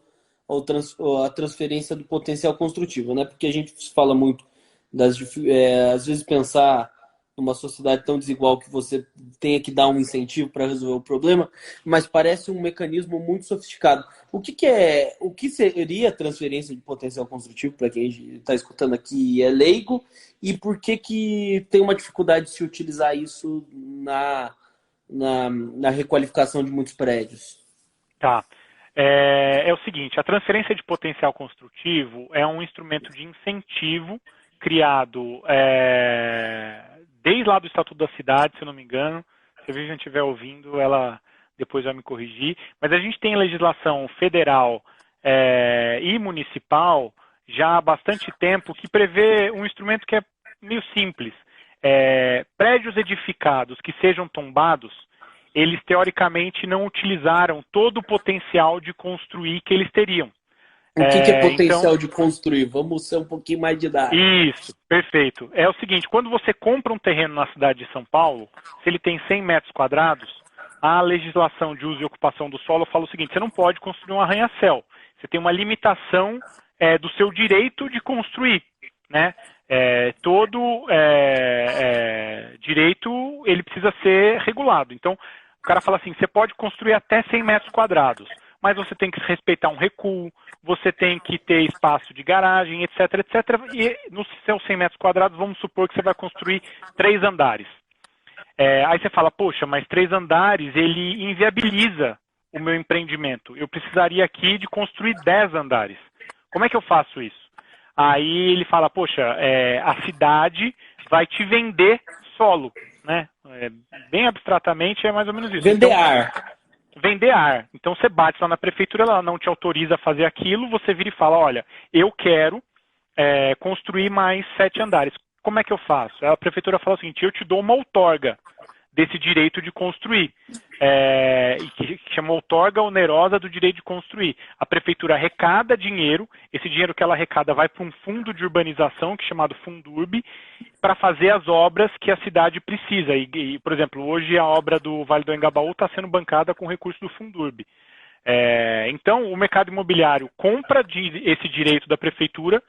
[SPEAKER 1] à transferência do potencial construtivo, né? Porque a gente fala muito às vezes pensar numa sociedade tão desigual que você tenha que dar um incentivo para resolver o problema, mas parece um mecanismo muito sofisticado. O que seria transferência de potencial construtivo para quem está escutando aqui é leigo, e por que tem uma dificuldade de se utilizar isso na requalificação de muitos prédios?
[SPEAKER 2] Tá. É o seguinte, a transferência de potencial construtivo é um instrumento de incentivo criado desde lá do Estatuto da Cidade, se eu não me engano. Se a Vivian estiver ouvindo, ela depois vai me corrigir. Mas a gente tem legislação federal e municipal já há bastante tempo que prevê um instrumento que é meio simples. Prédios edificados que sejam tombados, eles teoricamente não utilizaram todo o potencial de construir que eles teriam.
[SPEAKER 1] O que é potencial de construir? Vamos ser um pouquinho mais didático.
[SPEAKER 2] Isso, perfeito. É o seguinte, quando você compra um terreno na cidade de São Paulo, se ele tem 100 metros quadrados, a legislação de uso e ocupação do solo fala o seguinte, você não pode construir um arranha-céu. Você tem uma limitação do seu direito de construir, né? Todo direito, ele precisa ser regulado. Então, o cara fala assim, você pode construir até 100 metros quadrados, mas você tem que respeitar um recuo, você tem que ter espaço de garagem, etc, etc. E nos seus 100 metros quadrados, vamos supor que você vai construir 3 andares. Aí você fala, poxa, mas 3 andares, ele inviabiliza o meu empreendimento. Eu precisaria aqui de construir 10 andares. Como é que eu faço isso? Aí ele fala, poxa, a cidade vai te vender solo, né? Bem abstratamente é mais ou menos isso.
[SPEAKER 1] Vender
[SPEAKER 2] então,
[SPEAKER 1] ar.
[SPEAKER 2] Vender ar. Então você bate lá na prefeitura, ela não te autoriza a fazer aquilo, você vira e fala, olha, eu quero construir mais 7 andares. Como é que eu faço? A prefeitura fala o seguinte, eu te dou uma outorga desse direito de construir, que chama outorga onerosa do direito de construir. A prefeitura arrecada dinheiro, esse dinheiro que ela arrecada vai para um fundo de urbanização, que é chamado Fundurb, para fazer as obras que a cidade precisa. E, por exemplo, hoje a obra do Vale do Engabaú está sendo bancada com recurso do Fundurb. Então, o mercado imobiliário compra esse direito da prefeitura,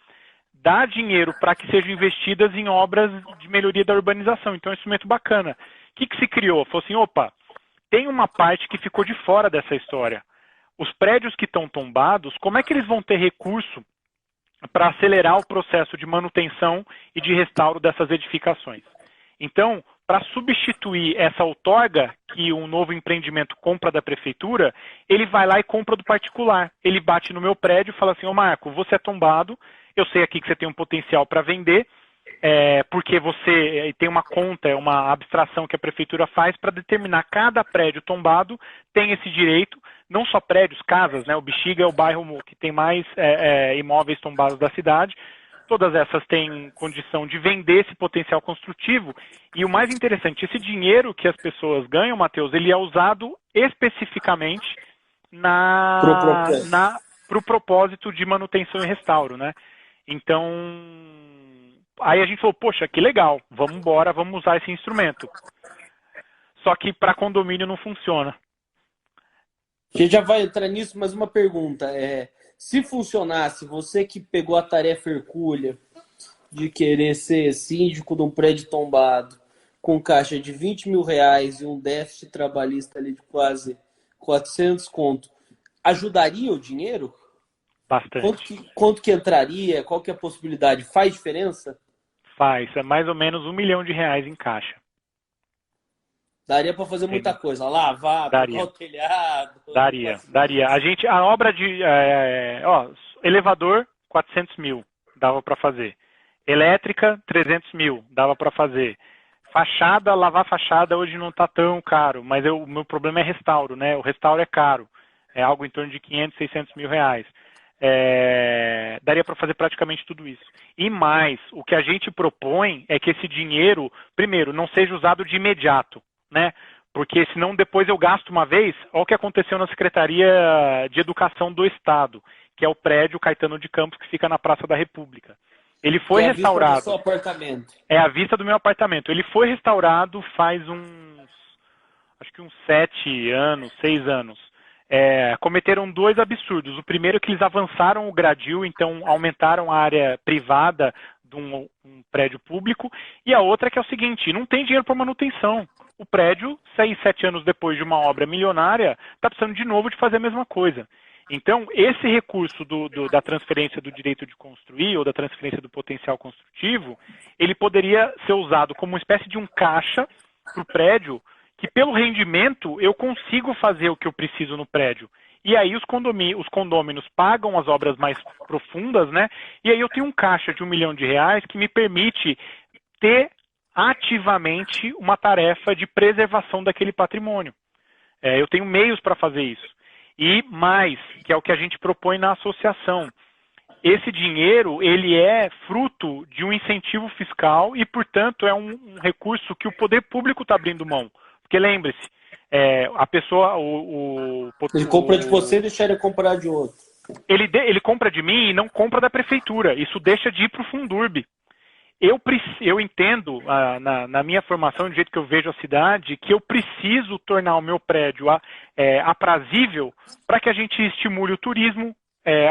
[SPEAKER 2] dá dinheiro para que sejam investidas em obras de melhoria da urbanização. Então, é um instrumento bacana. O que se criou? Falou assim, opa, tem uma parte que ficou de fora dessa história. Os prédios que estão tombados, como é que eles vão ter recurso para acelerar o processo de manutenção e de restauro dessas edificações? Então, para substituir essa outorga que um novo empreendimento compra da prefeitura, ele vai lá e compra do particular. Ele bate no meu prédio e fala assim, ô Marco, você é tombado, eu sei aqui que você tem um potencial para vender, porque você tem uma conta, é uma abstração que a prefeitura faz para determinar cada prédio tombado tem esse direito, não só prédios, casas, né? O Bexiga é o bairro que tem mais imóveis tombados da cidade, todas essas têm condição de vender esse potencial construtivo, e o mais interessante, esse dinheiro que as pessoas ganham, Matheus, ele é usado especificamente para o propósito de manutenção e restauro, né? Então, aí a gente falou, poxa, que legal, vamos embora, vamos usar esse instrumento. Só que para condomínio não funciona.
[SPEAKER 1] A gente já vai entrar nisso, mas uma pergunta. Se funcionasse, você que pegou a tarefa hercúlea de querer ser síndico de um prédio tombado, com caixa de 20 mil reais e um déficit trabalhista ali de quase 400 conto, ajudaria o dinheiro?
[SPEAKER 2] Bastante.
[SPEAKER 1] Quanto que entraria? Qual que é a possibilidade? Faz diferença?
[SPEAKER 2] Faz. É mais ou menos R$1 milhão em caixa.
[SPEAKER 1] Daria para fazer muita coisa. Lavar, trocar o telhado.
[SPEAKER 2] Daria. A obra de... elevador, 400 mil. Dava para fazer. Elétrica, 300 mil. Dava para fazer. Fachada, lavar fachada hoje não está tão caro. Mas o meu problema é restauro, né? O restauro é caro. É algo em torno de 500, 600 mil reais. Daria para fazer praticamente tudo isso. E mais, o que a gente propõe é que esse dinheiro, primeiro, não seja usado de imediato, né? Porque senão depois eu gasto uma vez. Olha o que aconteceu na Secretaria de Educação do Estado, que é o prédio Caetano de Campos, que fica na Praça da República. Ele foi restaurado.
[SPEAKER 1] A vista do seu apartamento.
[SPEAKER 2] É a vista do meu apartamento. Ele foi restaurado faz acho que uns 7 anos, 6 anos. Cometeram 2 absurdos. O primeiro é que eles avançaram o gradil, então aumentaram a área privada de um prédio público. E a outra que é o seguinte, não tem dinheiro para manutenção. O prédio, 6, 7 anos depois de uma obra milionária, está precisando de novo de fazer a mesma coisa. Então, esse recurso da transferência do direito de construir ou da transferência do potencial construtivo, ele poderia ser usado como uma espécie de um caixa para o prédio, que pelo rendimento eu consigo fazer o que eu preciso no prédio. E aí os condôminos pagam as obras mais profundas, né? E aí eu tenho um caixa de R$1 milhão que me permite ter ativamente uma tarefa de preservação daquele patrimônio. Eu tenho meios para fazer isso. E mais, que é o que a gente propõe na associação. Esse dinheiro, ele é fruto de um incentivo fiscal e, portanto, é um recurso que o poder público está abrindo mão. Porque lembre-se, a pessoa...
[SPEAKER 1] Ele compra de você e deixa ele comprar de outro.
[SPEAKER 2] Ele compra de mim e não compra da prefeitura. Isso deixa de ir para o Fundurb. Eu entendo, na minha formação, do jeito que eu vejo a cidade, que eu preciso tornar o meu prédio aprazível para que a gente estimule o turismo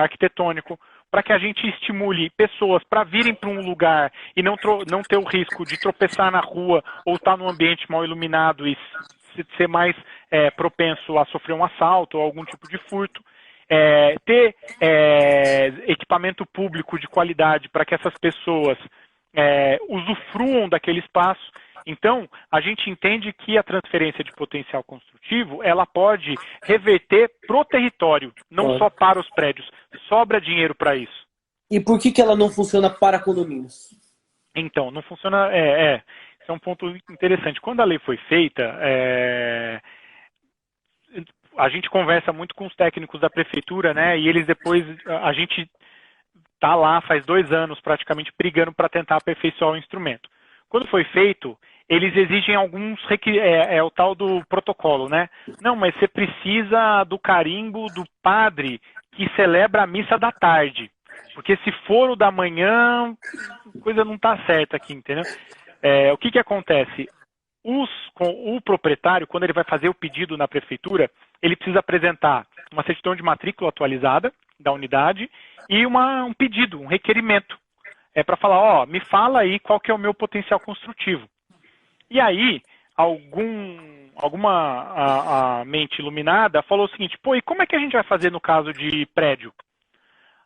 [SPEAKER 2] arquitetônico, para que a gente estimule pessoas para virem para um lugar e não ter o risco de tropeçar na rua ou estar num ambiente mal iluminado e ser mais propenso a sofrer um assalto ou algum tipo de furto. Ter equipamento público de qualidade para que essas pessoas usufruam daquele espaço. Então, a gente entende que a transferência de potencial construtivo, ela pode reverter para o território, não só para os prédios. Sobra dinheiro para isso.
[SPEAKER 1] E por que ela não funciona para condomínios?
[SPEAKER 2] Então, não funciona... Esse é um ponto interessante. Quando a lei foi feita, a gente conversa muito com os técnicos da prefeitura, né? E eles depois, a gente tá lá faz 2 anos praticamente brigando para tentar aperfeiçoar o instrumento. Quando foi feito, eles exigem alguns o tal do protocolo, né? Não, mas você precisa do carimbo do padre que celebra a missa da tarde. Porque se for o da manhã, a coisa não está certa aqui, entendeu? O que acontece? O proprietário, quando ele vai fazer o pedido na prefeitura, ele precisa apresentar uma certidão de matrícula atualizada da unidade e um pedido, um requerimento. Para falar, me fala aí qual que é o meu potencial construtivo. E aí, alguma mente iluminada falou o seguinte, e como é que a gente vai fazer no caso de prédio?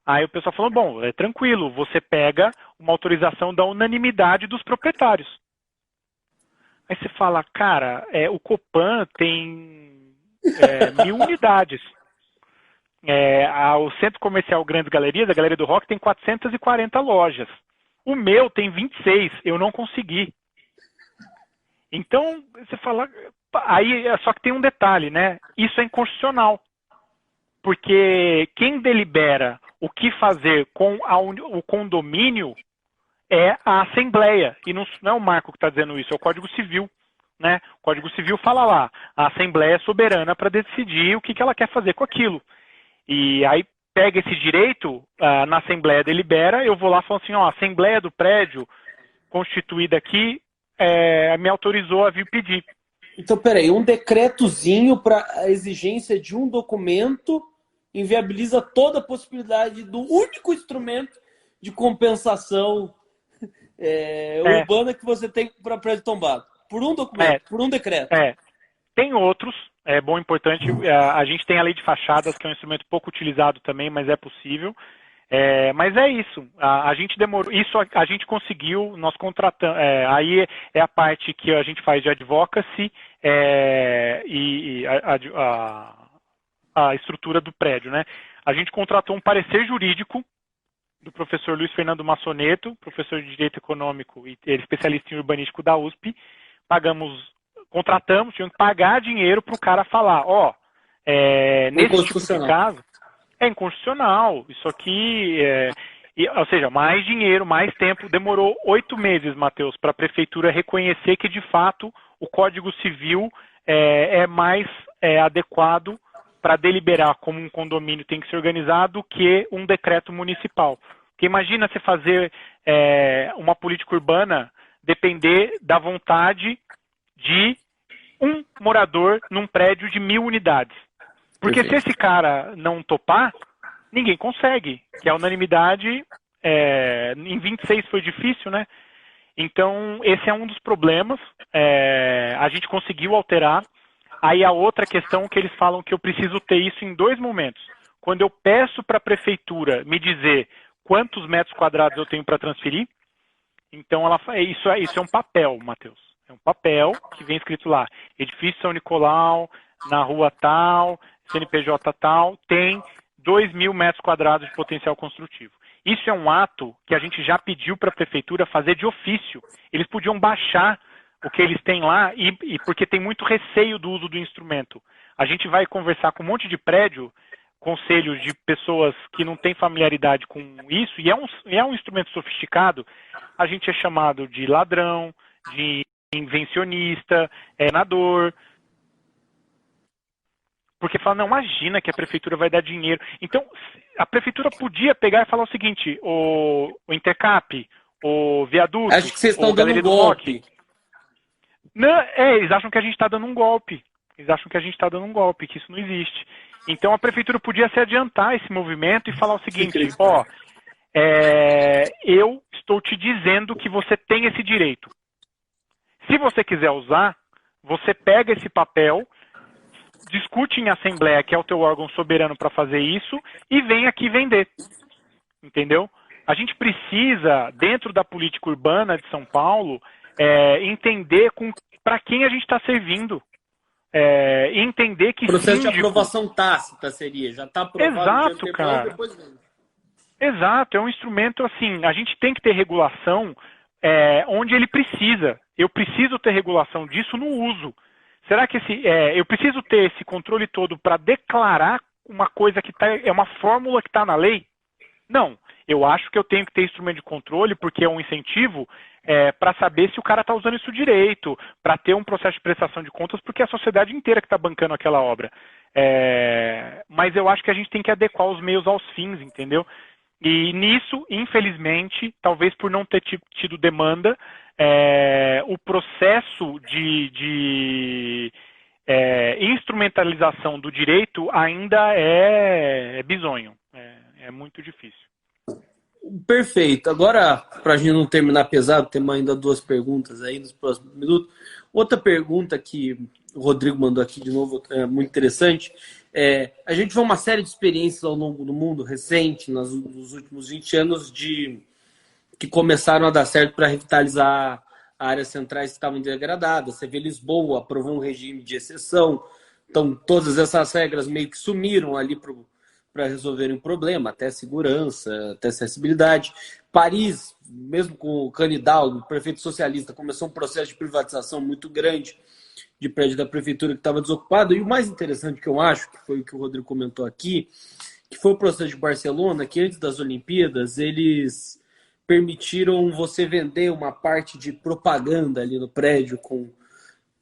[SPEAKER 2] Aí o pessoal falou, bom, é tranquilo, você pega uma autorização da unanimidade dos proprietários. Aí você fala, cara, o Copan tem 1.000 unidades. O Centro Comercial Grandes Galerias, a Galeria do Rock, tem 440 lojas. O meu tem 26, eu não consegui. Então, você fala... Aí, só que tem um detalhe, né? Isso é inconstitucional. Porque quem delibera o que fazer com o condomínio é a Assembleia. E não é o Marco que está dizendo isso, é o Código Civil. Né? O Código Civil fala lá, a Assembleia é soberana para decidir o que ela quer fazer com aquilo. E aí pega esse direito, na Assembleia delibera, eu vou lá e falo assim, a Assembleia do prédio constituída aqui me autorizou a vir pedir.
[SPEAKER 1] Então, peraí, um decretozinho para a exigência de um documento inviabiliza toda a possibilidade do único instrumento de compensação urbana que você tem para prédio tombado. Por um documento, por um decreto.
[SPEAKER 2] Tem outros, é bom e importante, a gente tem a lei de fachadas, que é um instrumento pouco utilizado também, mas é possível. Mas é isso, a gente demorou, isso a gente conseguiu, nós contratamos, aí é a parte que a gente faz de advocacy e a estrutura do prédio, né? A gente contratou um parecer jurídico do professor Luiz Fernando Massoneto, professor de Direito Econômico e especialista em urbanístico da USP, contratamos, tínhamos que pagar dinheiro para o cara falar, nesse tipo de caso, é inconstitucional, isso aqui, ou seja, mais dinheiro, mais tempo, demorou 8 meses, Matheus, para a prefeitura reconhecer que, de fato, o Código Civil é mais adequado para deliberar como um condomínio tem que ser organizado do que um decreto municipal. Porque imagina você fazer uma política urbana depender da vontade de um morador num prédio de 1.000 unidades. Porque se esse cara não topar, ninguém consegue. Que a unanimidade, em 26 foi difícil, né? Então, esse é um dos problemas. A gente conseguiu alterar. Aí a outra questão que eles falam que eu preciso ter isso em 2 momentos. Quando eu peço para a prefeitura me dizer quantos metros quadrados eu tenho para transferir, então isso é um papel, Matheus. É um papel que vem escrito lá. Edifício São Nicolau, na rua tal, CNPJ tal, tem 2.000 metros quadrados de potencial construtivo. Isso é um ato que a gente já pediu para a prefeitura fazer de ofício. Eles podiam baixar o que eles têm lá, porque tem muito receio do uso do instrumento. A gente vai conversar com um monte de prédio, conselhos de pessoas que não têm familiaridade com isso, e é um instrumento sofisticado. A gente é chamado de ladrão, de invencionista, enganador, porque fala, não, imagina que a prefeitura vai dar dinheiro. Então, a prefeitura podia pegar e falar o seguinte, o Intercap, o viaduto,
[SPEAKER 1] acho que vocês estão dando um golpe.
[SPEAKER 2] Não, eles acham que a gente está dando um golpe. Eles acham que a gente está dando um golpe, que isso não existe. Então, a prefeitura podia se adiantar esse movimento e falar o seguinte, eu estou te dizendo que você tem esse direito. Se você quiser usar, você pega esse papel, discute em assembleia, que é o teu órgão soberano para fazer isso, e vem aqui vender. Entendeu? A gente precisa, dentro da política urbana de São Paulo, entender para quem a gente está servindo. Entender que
[SPEAKER 1] processo de aprovação tácita seria, já está aprovado.
[SPEAKER 2] Exato, cara. Depois vem. Exato, é um instrumento assim, a gente tem que ter regulação onde ele precisa. eu preciso ter regulação disso no uso. Será que eu preciso ter esse controle todo para declarar uma coisa que é uma fórmula que está na lei? Não. Eu acho que eu tenho que ter instrumento de controle porque é um incentivo para saber se o cara está usando isso direito, para ter um processo de prestação de contas, porque é a sociedade inteira que está bancando aquela obra. Mas eu acho que a gente tem que adequar os meios aos fins, entendeu? E nisso, infelizmente, talvez por não ter tido demanda, o processo de instrumentalização do direito ainda é bizonho. É muito difícil.
[SPEAKER 1] Perfeito. Agora, para a gente não terminar pesado, temos ainda 2 perguntas aí nos próximos minutos. Outra pergunta que o Rodrigo mandou aqui de novo, é muito interessante. A gente vê uma série de experiências ao longo do mundo recente, nos últimos 20 anos, que começaram a dar certo para revitalizar áreas centrais que estavam degradadas. Você vê Lisboa aprovou um regime de exceção. Então, todas essas regras meio que sumiram ali para resolverem o problema, até segurança, até acessibilidade. Paris, mesmo com o Cano Hidalgo, o prefeito socialista, começou um processo de privatização muito grande de prédio da prefeitura que estava desocupado. E o mais interessante que eu acho, que foi o que o Rodrigo comentou aqui, que foi o processo de Barcelona, que antes das Olimpíadas, eles permitiram você vender uma parte de propaganda ali no prédio,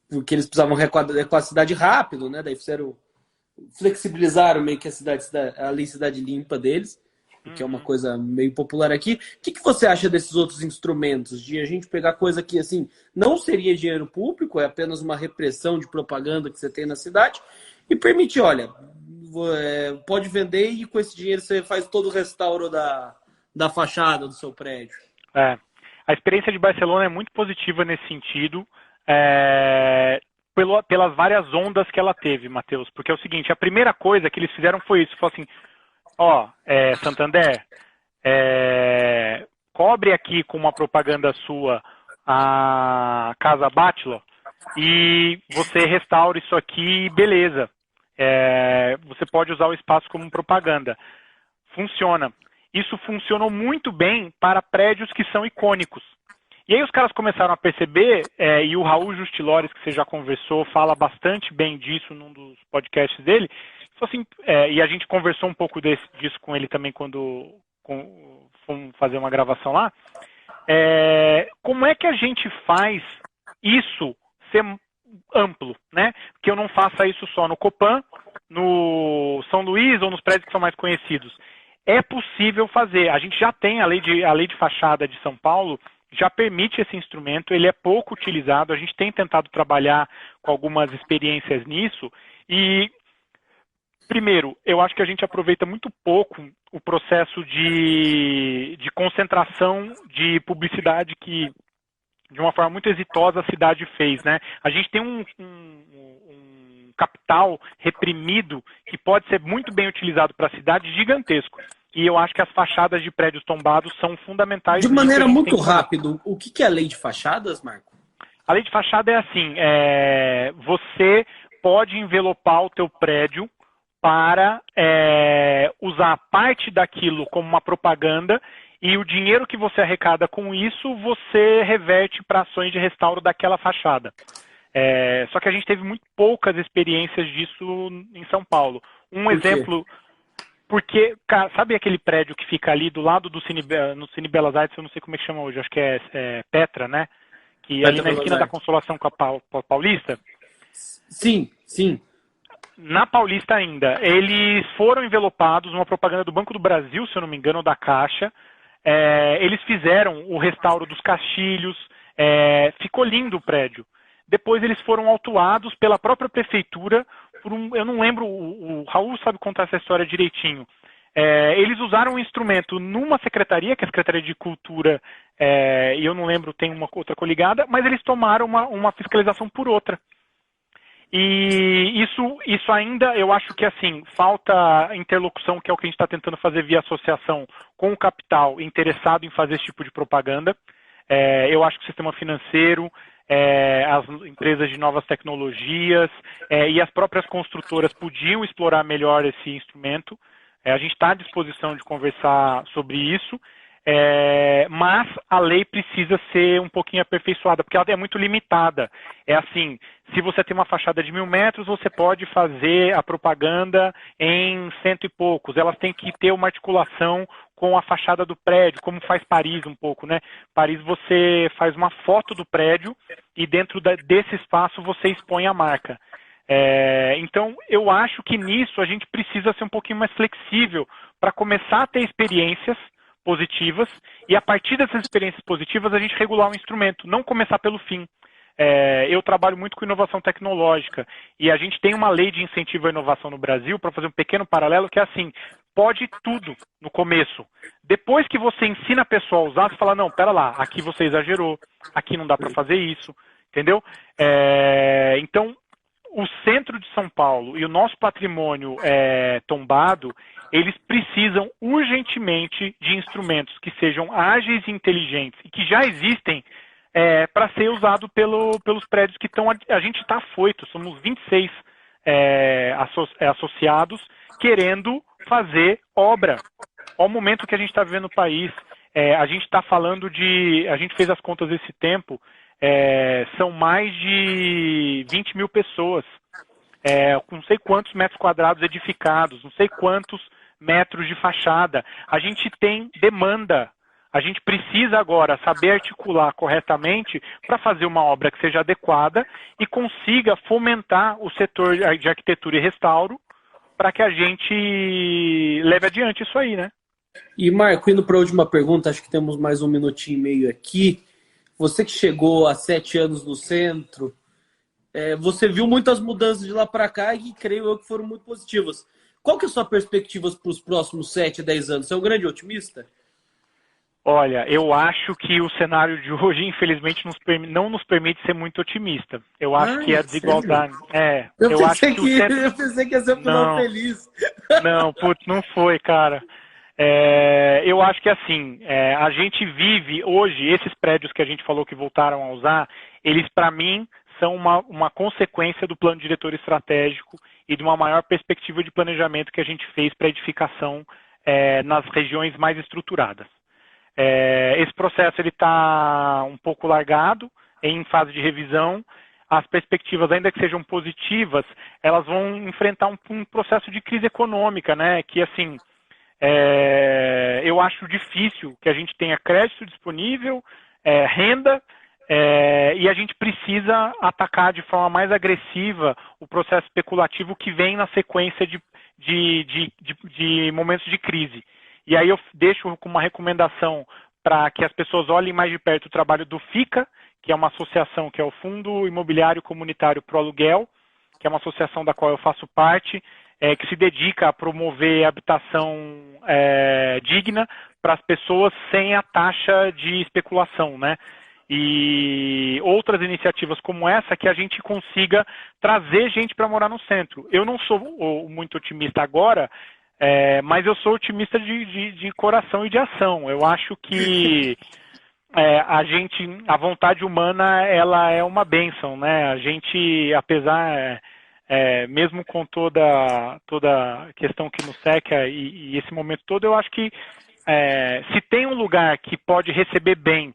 [SPEAKER 1] porque eles precisavam adequar a cidade rápido, né? Daí flexibilizaram meio que a lei Cidade Limpa deles, que é uma coisa meio popular aqui. O que você acha desses outros instrumentos? De a gente pegar coisa que, assim, não seria dinheiro público, é apenas uma repressão de propaganda que você tem na cidade, e permitir, olha, pode vender e com esse dinheiro você faz todo o restauro da fachada do seu prédio.
[SPEAKER 2] A experiência de Barcelona é muito positiva nesse sentido, pelas várias ondas que ela teve, Matheus. Porque é o seguinte, a primeira coisa que eles fizeram foi isso, foi assim, Santander, cobre aqui com uma propaganda sua a Casa Batlló e você restaura isso aqui, beleza. Você pode usar o espaço como propaganda. Funciona. Isso funcionou muito bem para prédios que são icônicos. E aí os caras começaram a perceber, e o Raul Justilores, que você já conversou, fala bastante bem disso num dos podcasts dele, assim, e a gente conversou um pouco disso com ele também quando fomos fazer uma gravação lá. Como é que a gente faz isso ser amplo, né? Que eu não faça isso só no Copan, no São Luís ou nos prédios que são mais conhecidos. É possível fazer. A gente já tem a lei de fachada de São Paulo, já permite esse instrumento, ele é pouco utilizado, a gente tem tentado trabalhar com algumas experiências nisso e, primeiro, eu acho que a gente aproveita muito pouco o processo de concentração de publicidade que, de uma forma muito exitosa, a cidade fez, né? A gente tem um capital reprimido que pode ser muito bem utilizado para a cidade, gigantesco. E eu acho que as fachadas de prédios tombados são fundamentais.
[SPEAKER 1] De maneira muito rápida, o que é a lei de fachadas, Marco?
[SPEAKER 2] A lei de fachada é assim, você pode envelopar o teu prédio para usar parte daquilo como uma propaganda e o dinheiro que você arrecada com isso, você reverte para ações de restauro daquela fachada. Só que a gente teve muito poucas experiências disso em São Paulo. Um exemplo... Porque, sabe aquele prédio que fica ali do lado do no Cine Belas Artes, eu não sei como é que chama hoje, acho que é Petra, né? Que Petra ali na esquina da Consolação com a Paulista?
[SPEAKER 1] Sim, sim.
[SPEAKER 2] Na Paulista ainda. Eles foram envelopados numa propaganda do Banco do Brasil, se eu não me engano, ou da Caixa. Eles fizeram o restauro dos castilhos, ficou lindo o prédio. Depois eles foram autuados pela própria prefeitura eu não lembro, o Raul sabe contar essa história direitinho. Eles usaram um instrumento numa secretaria, que é a Secretaria de Cultura, e eu não lembro, tem uma outra coligada, mas eles tomaram uma fiscalização por outra. E isso ainda, eu acho que assim, falta interlocução, que é o que a gente está tentando fazer via associação com o capital interessado em fazer esse tipo de propaganda. Eu acho que o sistema financeiro, as empresas de novas tecnologias e as próprias construtoras podiam explorar melhor esse instrumento. A gente está à disposição de conversar sobre isso, mas a lei precisa ser um pouquinho aperfeiçoada, porque ela é muito limitada. É assim, se você tem uma fachada de 1.000 metros, você pode fazer a propaganda em cento e poucos. Elas têm que ter uma articulação com a fachada do prédio, como faz Paris um pouco, né? Paris você faz uma foto do prédio e dentro desse espaço você expõe a marca. Então, eu acho que nisso a gente precisa ser um pouquinho mais flexível para começar a ter experiências positivas e a partir dessas experiências positivas a gente regular o instrumento, não começar pelo fim. Eu trabalho muito com inovação tecnológica e a gente tem uma lei de incentivo à inovação no Brasil, para fazer um pequeno paralelo, que é assim, pode tudo no começo. Depois que você ensina a pessoa a usar, você fala, não, pera lá, aqui você exagerou, aqui não dá para fazer isso, entendeu? Então, o centro de São Paulo e o nosso patrimônio tombado, eles precisam urgentemente de instrumentos que sejam ágeis e inteligentes e que já existem para ser usado pelos prédios que estão... A gente está afoito, somos 26 associados querendo fazer obra. Olha o momento que a gente está vivendo no país. A gente está falando de... A gente fez as contas esse tempo, são mais de 20 mil pessoas, com não sei quantos metros quadrados edificados, não sei quantos metros de fachada. A gente tem demanda. A gente precisa agora saber articular corretamente para fazer uma obra que seja adequada e consiga fomentar o setor de arquitetura e restauro para que a gente leve adiante isso aí, né?
[SPEAKER 1] E, Marco, indo para a última pergunta, acho que temos mais um minutinho e meio aqui. Você que chegou há 7 anos no centro, você viu muitas mudanças de lá para cá e creio eu que foram muito positivas. Qual que é a sua perspectiva para os próximos 7, 10 anos? Você é um grande otimista?
[SPEAKER 2] Olha, eu acho que o cenário de hoje, infelizmente, não nos permite ser muito otimista. Eu acho que a desigualdade...
[SPEAKER 1] Eu pensei que ia ser um final feliz.
[SPEAKER 2] Não, putz, não foi, cara. Eu acho que assim, a gente vive hoje, esses prédios que a gente falou que voltaram a usar, eles para mim são uma consequência do plano diretor estratégico e de uma maior perspectiva de planejamento que a gente fez para edificação nas regiões mais estruturadas. Esse processo está um pouco largado, em fase de revisão. As perspectivas, ainda que sejam positivas, elas vão enfrentar um processo de crise econômica, né? Que assim, eu acho difícil que a gente tenha crédito disponível, renda, e a gente precisa atacar de forma mais agressiva o processo especulativo que vem na sequência de momentos de crise. E aí eu deixo como uma recomendação para que as pessoas olhem mais de perto o trabalho do FICA, que é uma associação que é o Fundo Imobiliário Comunitário Pro Aluguel, que é uma associação da qual eu faço parte, que se dedica a promover habitação digna para as pessoas sem a taxa de especulação, né? E outras iniciativas como essa que a gente consiga trazer gente para morar no centro. Eu não sou muito otimista agora, mas eu sou otimista de coração e de ação. Eu acho que a vontade humana, ela é uma bênção, né? A gente, apesar, mesmo com toda a questão que nos cerca e esse momento todo, eu acho que se tem um lugar que pode receber bem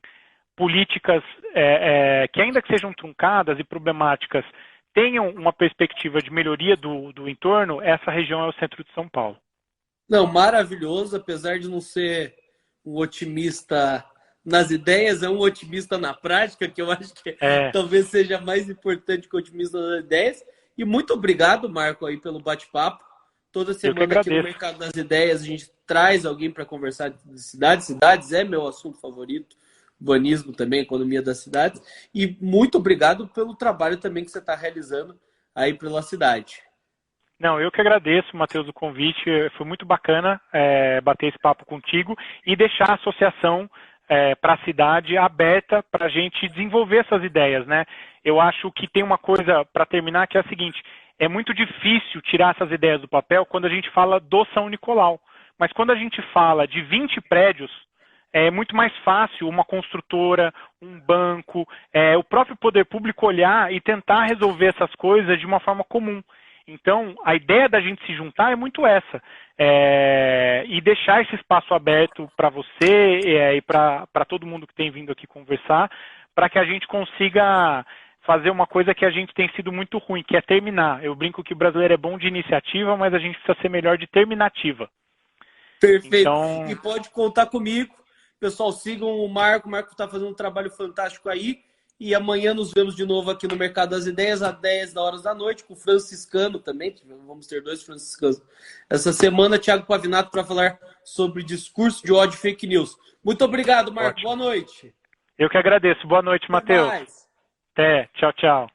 [SPEAKER 2] políticas que, ainda que sejam truncadas e problemáticas, tenham uma perspectiva de melhoria do entorno, essa região é o centro de São Paulo.
[SPEAKER 1] Não, maravilhoso, apesar de não ser um otimista nas ideias, é um otimista na prática, que eu acho que talvez seja mais importante que o otimista nas ideias. E muito obrigado, Marco, aí pelo bate-papo. Toda semana aqui no Mercado das Ideias a gente traz alguém para conversar de cidades. Cidades é meu assunto favorito, urbanismo também, economia das cidades. E muito obrigado pelo trabalho também que você está realizando aí pela cidade.
[SPEAKER 2] Não, eu que agradeço, Matheus, o convite. Foi muito bacana bater esse papo contigo e deixar a associação para a cidade aberta para a gente desenvolver essas ideias, né? Eu acho que tem uma coisa para terminar que é a seguinte: é muito difícil tirar essas ideias do papel quando a gente fala do São Nicolau. Mas quando a gente fala de 20 prédios, é muito mais fácil uma construtora, um banco, o próprio poder público olhar e tentar resolver essas coisas de uma forma comum. Então, a ideia da gente se juntar é muito essa. E deixar esse espaço aberto para você e para todo mundo que tem vindo aqui conversar, para que a gente consiga fazer uma coisa que a gente tem sido muito ruim, que é terminar. Eu brinco que o brasileiro é bom de iniciativa, mas a gente precisa ser melhor de terminativa.
[SPEAKER 1] Perfeito.
[SPEAKER 2] Então...
[SPEAKER 1] E pode contar comigo. Pessoal, sigam o Marco. O Marco está fazendo um trabalho fantástico aí. E amanhã nos vemos de novo aqui no Mercado das Ideias, às 10 horas da noite, com o franciscano também. Vamos ter 2 franciscanos. Essa semana, Thiago Pavinato, para falar sobre discurso de ódio e fake news. Muito obrigado, Marco.
[SPEAKER 2] Ótimo.
[SPEAKER 1] Boa noite.
[SPEAKER 2] Eu que agradeço. Boa noite, Matheus. Até. Tchau, tchau.